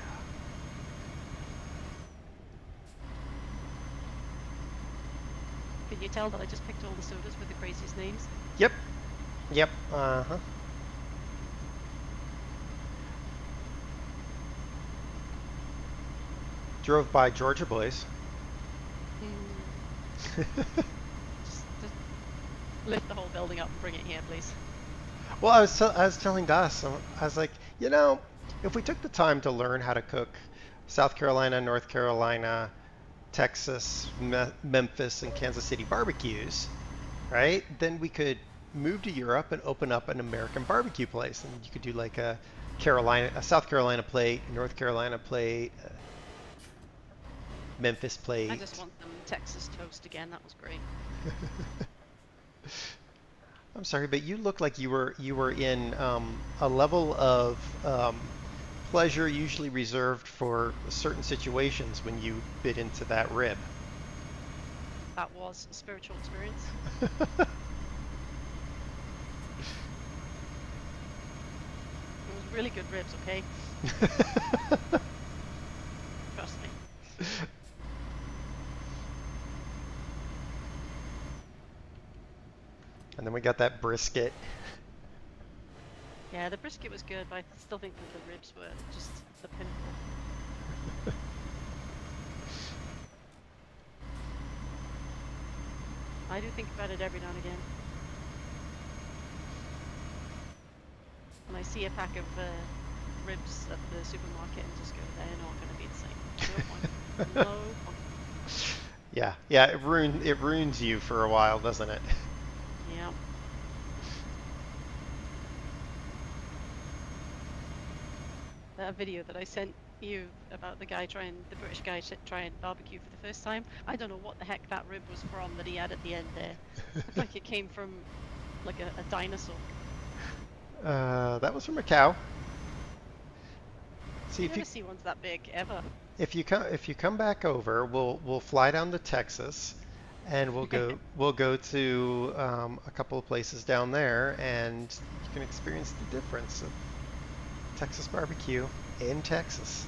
Can you tell that I just picked all the sodas with the craziest names? Yep. Yep. Uh-huh. Drove by Georgia Boys. Just lift the whole building up and bring it here, please. Well, I was telling Das, I was like, you know, if we took the time to learn how to cook South Carolina, North Carolina, Texas, Memphis, and Kansas City barbecues, right? Then we could move to Europe and open up an American barbecue place, and you could do like a South Carolina plate, North Carolina plate, Memphis plate. I just want them Texas toast again. That was great. I'm sorry, but you look like you were in a level of pleasure usually reserved for certain situations when you bit into that rib. That was a spiritual experience. It was really good ribs, okay? Trust me. And then we got that brisket. Yeah, the brisket was good, but I still think that the ribs were just the pinnacle. I do think about it every now and again. When I see a pack of ribs at the supermarket and just go, they're not going to be the same. No point. No point. Yeah, it ruins you for a while, doesn't it? Yeah. That video that I sent you about the British guy trying barbecue for the first time. I don't know what the heck that rib was from that he had at the end there. Looked like it came from like a dinosaur. That was from a cow. See You if never you see ones that big ever. if you come back over, we'll fly down to Texas, and we'll go to a couple of places down there, and you can experience the difference of Texas barbecue in Texas.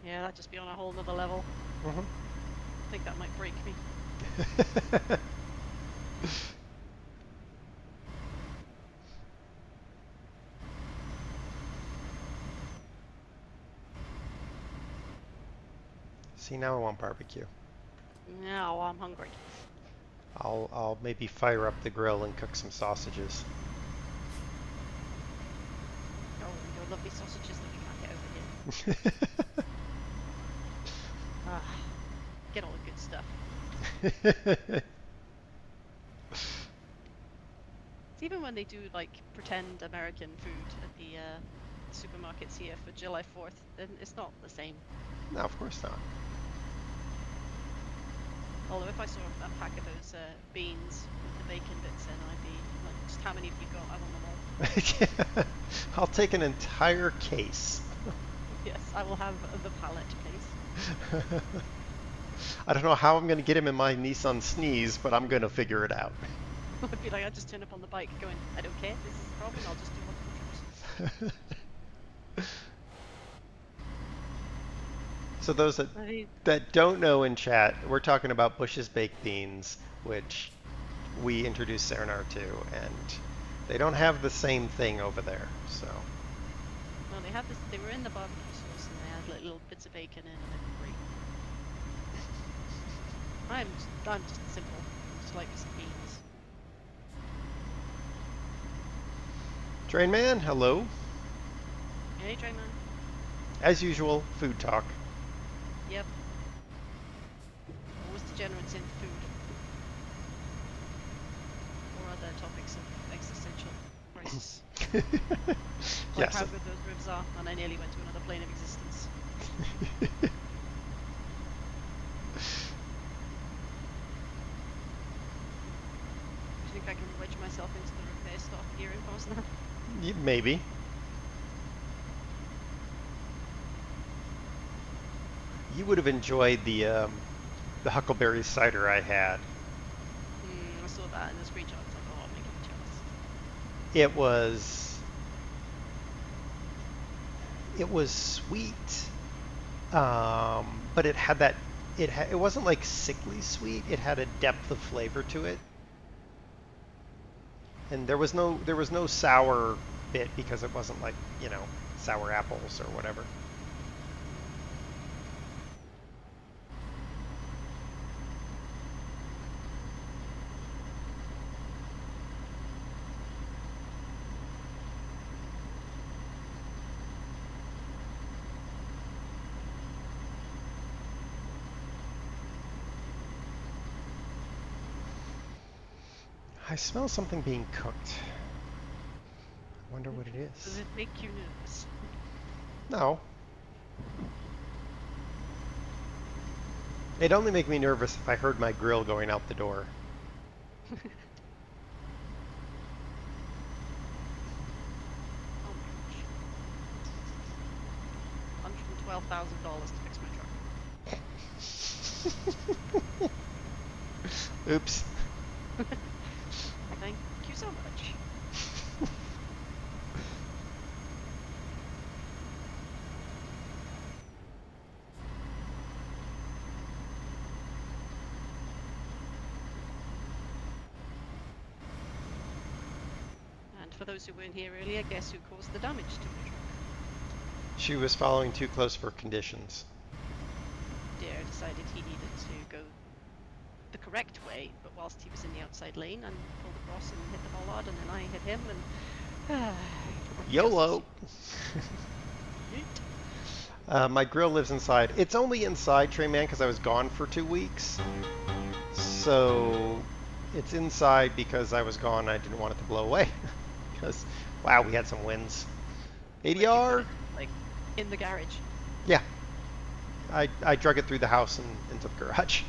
Yeah, that'd just be on a whole nother level. Mm-hmm. I think that might break me. See, now I want barbecue. Now I'm hungry. I'll maybe fire up the grill and cook some sausages. Oh, your lovely sausages that we can't get over here. Get all the good stuff. It's even when they do like pretend American food at the supermarkets here for July 4th, then it's not the same. No, of course not. Although if I saw a pack of those beans with the bacon bits in, I'd be like, just how many have you got? I want them all. I'll take an entire case. Yes, I will have the pallet, please. I don't know how I'm going to get him in my Nissan Sneeze, but I'm going to figure it out. I'd be like, I just turn up on the bike going, I don't care, this is the problem, I'll just do multiple trips. So those that don't know in chat, we're talking about Bush's baked beans, which we introduced Serenaar to, and they don't have the same thing over there. So. No, they have this. They were in the barbecue sauce, and they had like little bits of bacon in, and they were great. I'm just simple. Just like some beans. Train Man, hello. Hey, Train Man. As usual, food talk. Yep. Always degenerates in food. Or other topics of existential crisis. Like Yes. how good those ribs are, and I nearly went to another plane of existence. hearing past that. Maybe. You would have enjoyed the huckleberry cider I had. I saw that in the screenshot. It's like, oh, I'm making me jealous. It was sweet, but it had that. It wasn't like sickly sweet. It had a depth of flavor to it, and there was no sour bit because it wasn't like sour apples or whatever. I smell something being cooked. I wonder what it is. Does it make you nervous? No. It'd only make me nervous if I heard my grill going out the door. Oh my gosh. $112,000 to fix my truck. Oops. Thank you so much. And for those who weren't here earlier, guess who caused the damage to the truck? She was following too close for conditions. Deer decided he needed to go the correct way, but whilst he was in the outside lane and pulled across and hit the bollard, and then I hit him, and YOLO! Yeet. My grill lives inside. It's only inside, Trey Man, because I was gone for 2 weeks. So it's inside because I was gone and I didn't want it to blow away. Because, wow, we had some winds. ADR? Like, in the garage. Yeah. I drug it through the house and into the garage.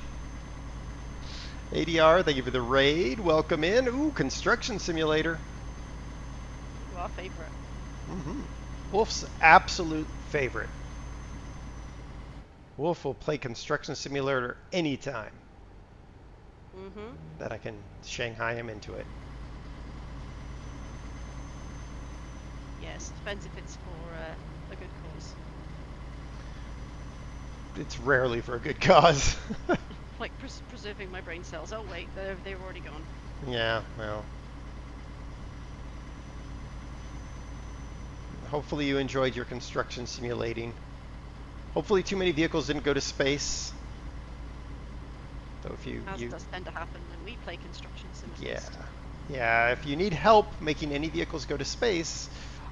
ADR, thank you for the raid. Welcome in. Ooh, construction simulator. Our favorite. Wolf's absolute favorite. Wolf will play construction simulator anytime that I can Shanghai him into it. Yes, depends if it's for a good cause. It's rarely for a good cause. Like preserving my brain cells. Oh wait, they're already gone. Yeah, well. Hopefully you enjoyed your construction simulating. Hopefully too many vehicles didn't go to space. Though if As does tend to happen when we play construction sims. Yeah, if you need help making any vehicles go to space,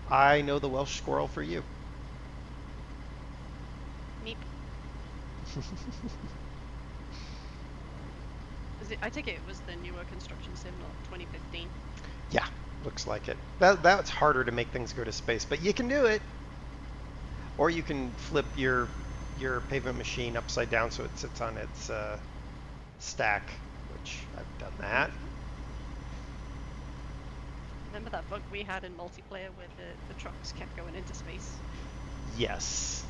I know the Welsh squirrel for you. Meep. I take it was the newer construction sim, not 2015. Yeah, looks like it. That's harder to make things go to space, but you can do it. Or you can flip your pavement machine upside down so it sits on its stack, which I've done that. Remember that bug we had in multiplayer where the trucks kept going into space? Yes.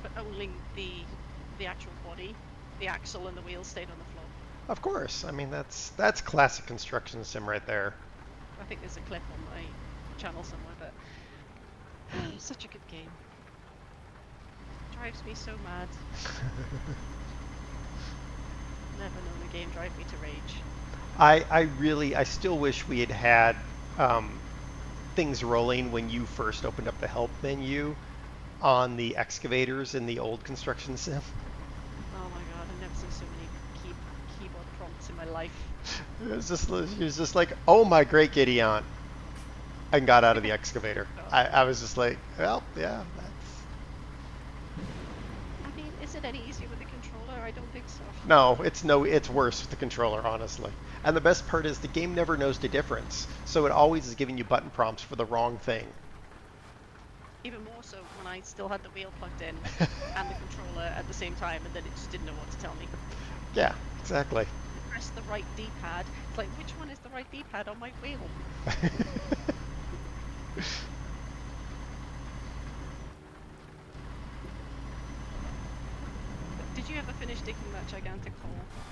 But only the actual body, the axle and the wheels stayed on the floor. Of course. I mean, that's classic construction sim right there. I think there's a clip on my channel somewhere, but such a good game. Drives me so mad. Never known a game drive me to rage. I still wish we had things rolling when you first opened up the help menu on the excavators in the old construction sim. Oh my god, I've never seen so many keyboard prompts in my life. It was just like, oh my great Gideon, and got out of the excavator. I was just like, well, yeah, that's... I mean, is it any easier with the controller? I don't think so. No, it's worse with the controller, honestly. And the best part is the game never knows the difference, so it always is giving you button prompts for the wrong thing. Even more so when I still had the wheel plugged in and the controller at the same time, and then it just didn't know what to tell me. Yeah, exactly. Press the right D-pad. It's like, which one is the right D-pad on my wheel?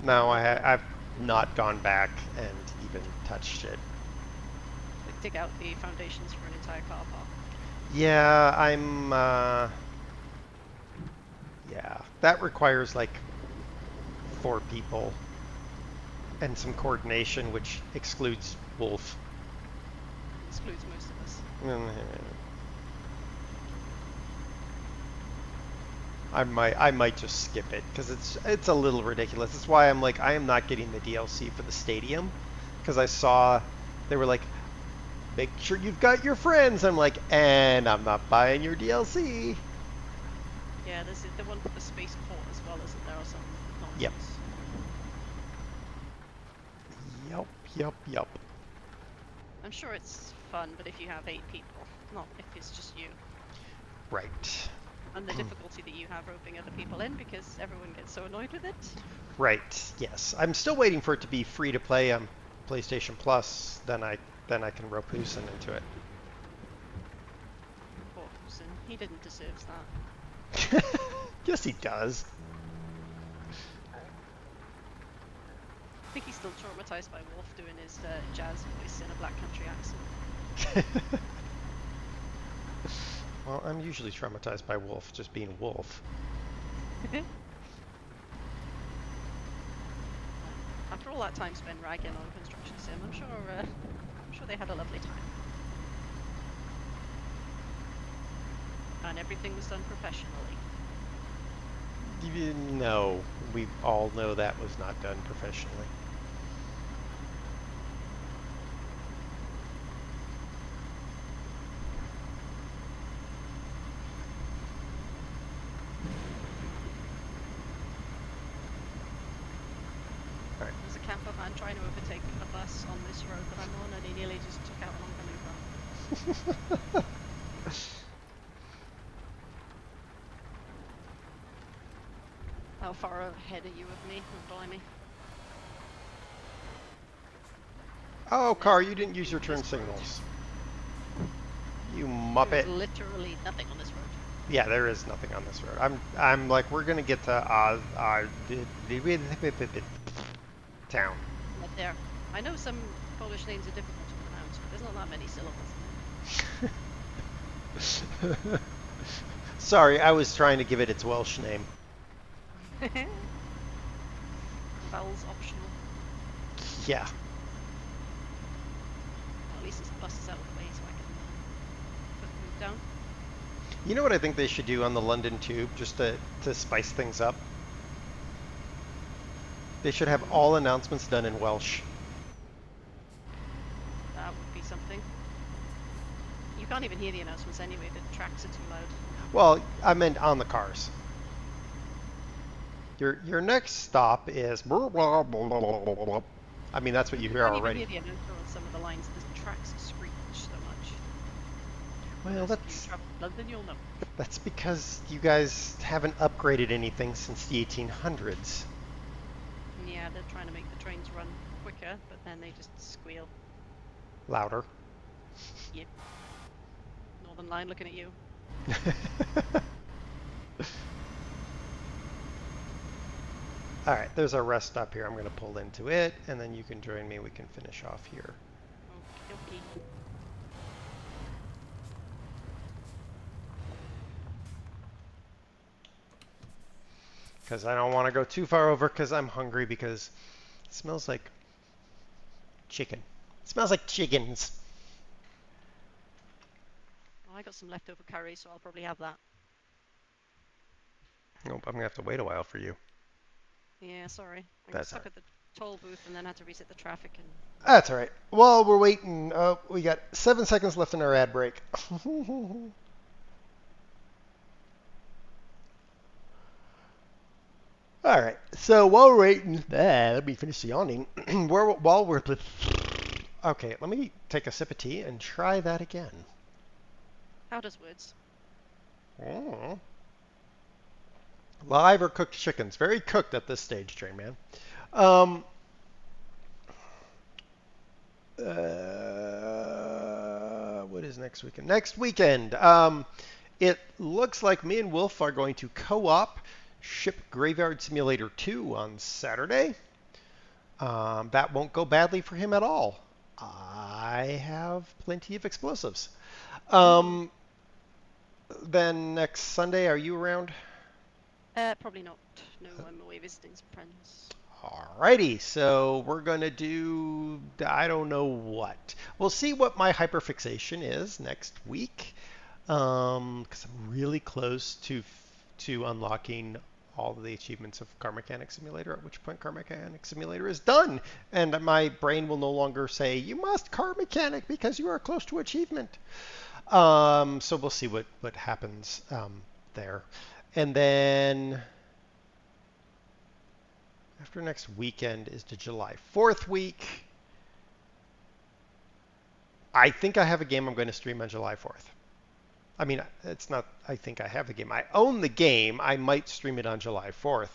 No, I've not gone back and even touched it. Like, dig out the foundations for an entire car park. Yeah, yeah, that requires like 4 people and some coordination, which excludes Wolf. Excludes most of us. I might just skip it because it's a little ridiculous. That's why I'm like I am not getting the DLC for the stadium because I saw they were like, make sure you've got your friends. I'm like, and I'm not buying your DLC. Yeah, there's the one with the spaceport as well, isn't there, or some nonsense? Yep. Yep. I'm sure it's fun, but if you have 8 people, not if it's just you. Right. And the difficulty that you have roping other people in because everyone gets so annoyed with it. Right. Yes. I'm still waiting for it to be free to play on PlayStation Plus. Then I can rope Husin into it. Poor Husin. He didn't deserve that. Yes, he does. I think he's still traumatized by Wolf doing his jazz voice in a Black Country accent. Well, I'm usually traumatized by Wolf just being Wolf. After all that time spent ragging on Construction Sim, I'm sure they had a lovely time. And everything was done professionally. No, we all know that was not done professionally. There's a camper van trying to overtake a bus on this road that I'm on, and he nearly just took out an oncoming car. How far ahead are you of me? Oh, blimey. Oh, car, you didn't use your turn signals. You muppet. There's literally nothing on this road. Yeah, there is nothing on this road. I'm like, we're gonna get to town. Right there. I know some Polish names are difficult to pronounce, but there's not that many syllables. Sorry, I was trying to give it its Welsh name. Vowels optional. Yeah. Well, at least this bus is out of the way so I can put the move down. You know what I think they should do on the London Tube, just to spice things up? They should have all announcements done in Welsh. That would be something. You can't even hear the announcements anyway, the tracks are too loud. Well, I meant on the cars. Your next stop is blah, blah, blah, blah, blah, blah, blah. I mean, that's what you hear can't already. Even hear the announcer on some of the lines, the tracks screech so much. Well, If that's you travel to London, you'll know. that's because you guys haven't upgraded anything since the 1800s. Yeah, they're trying to make the trains run quicker, but then they just squeal. Louder. Yep. Northern Line looking at you. All right, there's our rest stop here. I'm going to pull into it, and then you can join me. We can finish off here. Okay. Because I don't want to go too far over because I'm hungry because it smells like chicken. It smells like chickens. Well, I got some leftover curry, so I'll probably have that. Nope, I'm going to have to wait a while for you. Yeah, sorry. I got That's stuck at the toll booth and then had to reset the traffic and... That's all right. While we're waiting, we got 7 seconds left in our ad break. All right. So while we're waiting, let me finish the yawning. While we're okay, let me take a sip of tea and try that again. How does words? Oh. Live or cooked chickens? Very cooked at this stage, Train Man. What is next weekend? Next weekend, it looks like me and Wolf are going to co-op Ship Graveyard Simulator 2 on Saturday. That won't go badly for him at all. I have plenty of explosives. Then next Sunday, are you around? Probably not. No, I'm away visiting some friends. Alrighty, so we're going to do, I don't know what. We'll see what my hyperfixation is next week, because I'm really close to unlocking all of the achievements of Car Mechanic Simulator, at which point Car Mechanic Simulator is done, and my brain will no longer say, you must Car Mechanic because you are close to achievement. So we'll see what happens there. And then after next weekend is the July 4th week. I think I have a game I'm going to stream on July 4th. I mean, it's not, I think I have the game. I own the game. I might stream it on July 4th,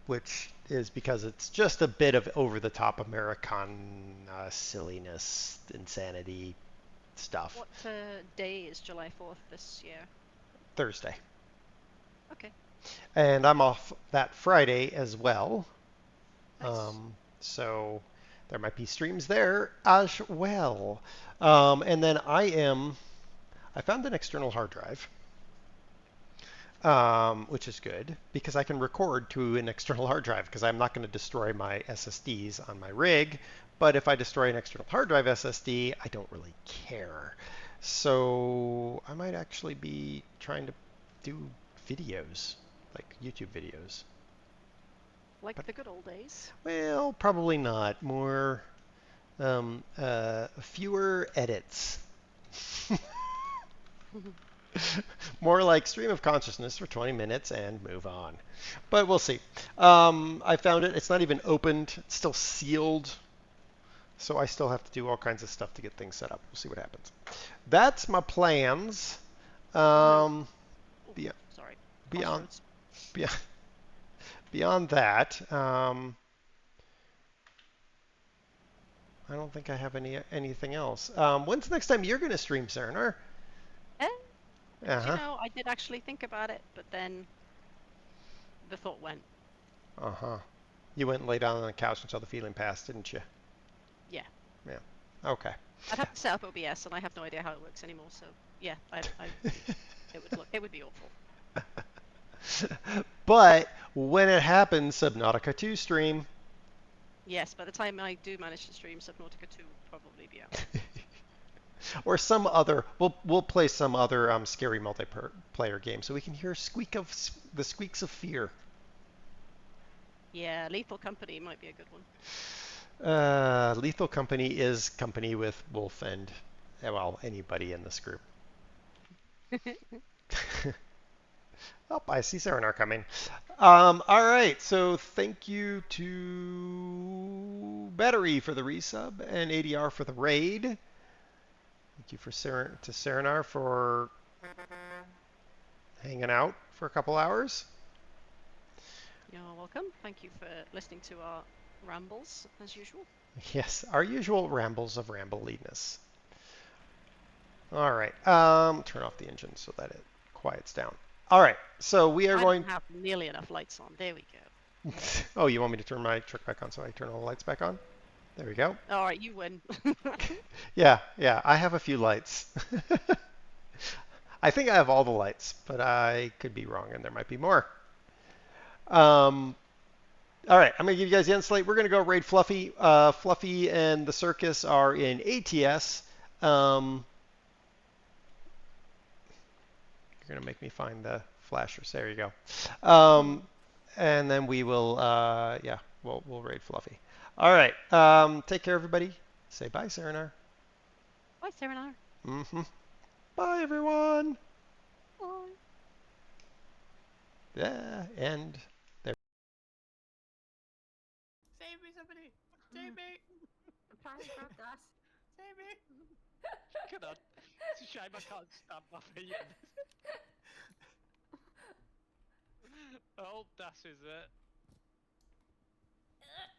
which is because it's just a bit of over-the-top Americana silliness, insanity stuff. What day is July 4th this year? Thursday. Okay. And I'm off that Friday as well. Nice. So there might be streams there as well. And then I found an external hard drive, which is good because I can record to an external hard drive because I'm not going to destroy my SSDs on my rig. But if I destroy an external hard drive SSD, I don't really care. So I might actually be trying to do videos, like YouTube videos. Like the good old days. Well, probably not. More, fewer edits. More like stream of consciousness for 20 minutes and move on. But we'll see. I found it. It's not even opened. It's still sealed. So I still have to do all kinds of stuff to get things set up. We'll see what happens. That's my plans. Sorry. Beyond, Crossroads. beyond that, I don't think I have anything else. When's the next time you're going to stream, Serenar? You know, I did actually think about it, but then the thought went. You went and lay down on the couch until the feeling passed, didn't you? Yeah. Yeah. Okay. I'd have to set up OBS, and I have no idea how it works anymore. So yeah, it would be awful. But when it happens, Subnautica 2 stream. Yes, by the time I do manage to stream, Subnautica 2 will probably be out. Or some other, we'll play some other scary multiplayer game so we can hear the squeaks of fear. Yeah, Lethal Company might be a good one. Lethal Company is company with Wolf and, well, anybody in this group. Oh, I see Serenar coming. All right, so thank you to Battery for the resub and ADR for the raid. Thank you to Serenar for hanging out for a couple hours. You're welcome. Thank you for listening to our rambles, as usual. Yes, our usual rambles of rambliness. All right, turn off the engine so that it quiets down. All right, so we are going. I don't have nearly enough lights on. There we go. Oh, you want me to turn my truck back on so I turn all the lights back on? There we go. All right, you win. Yeah, I have a few lights. I think I have all the lights, but I could be wrong, and there might be more. All right, I'm going to give you guys the end slate. We're going to go raid Fluffy. Fluffy and the circus are in ATS. You're going to make me find the flashers. There you go. And then we will, we'll raid Fluffy. All right. Take care, everybody. Say bye, Serenar. Bye, Serenar. Bye, everyone. Bye. Yeah, and there. Save me, somebody. Save me. I'm trying to grab that. Save me. Come on. It's a shame I can't stamp my feet. Oh, that is it.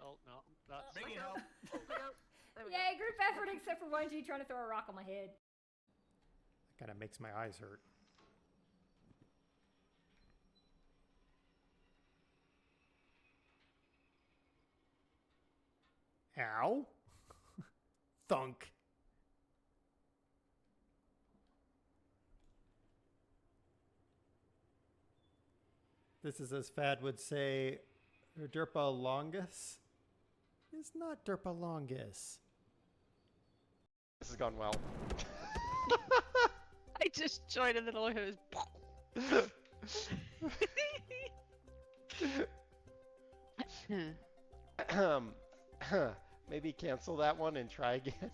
Oh, no. That's Big help. Yay, group effort except for one of you trying to throw a rock on my head. That kind of makes my eyes hurt. Ow. Thunk. This is as Fad would say, Derpa longus is not Derpa longus. This has gone well. I just joined and then all I heard was Maybe cancel that one and try again.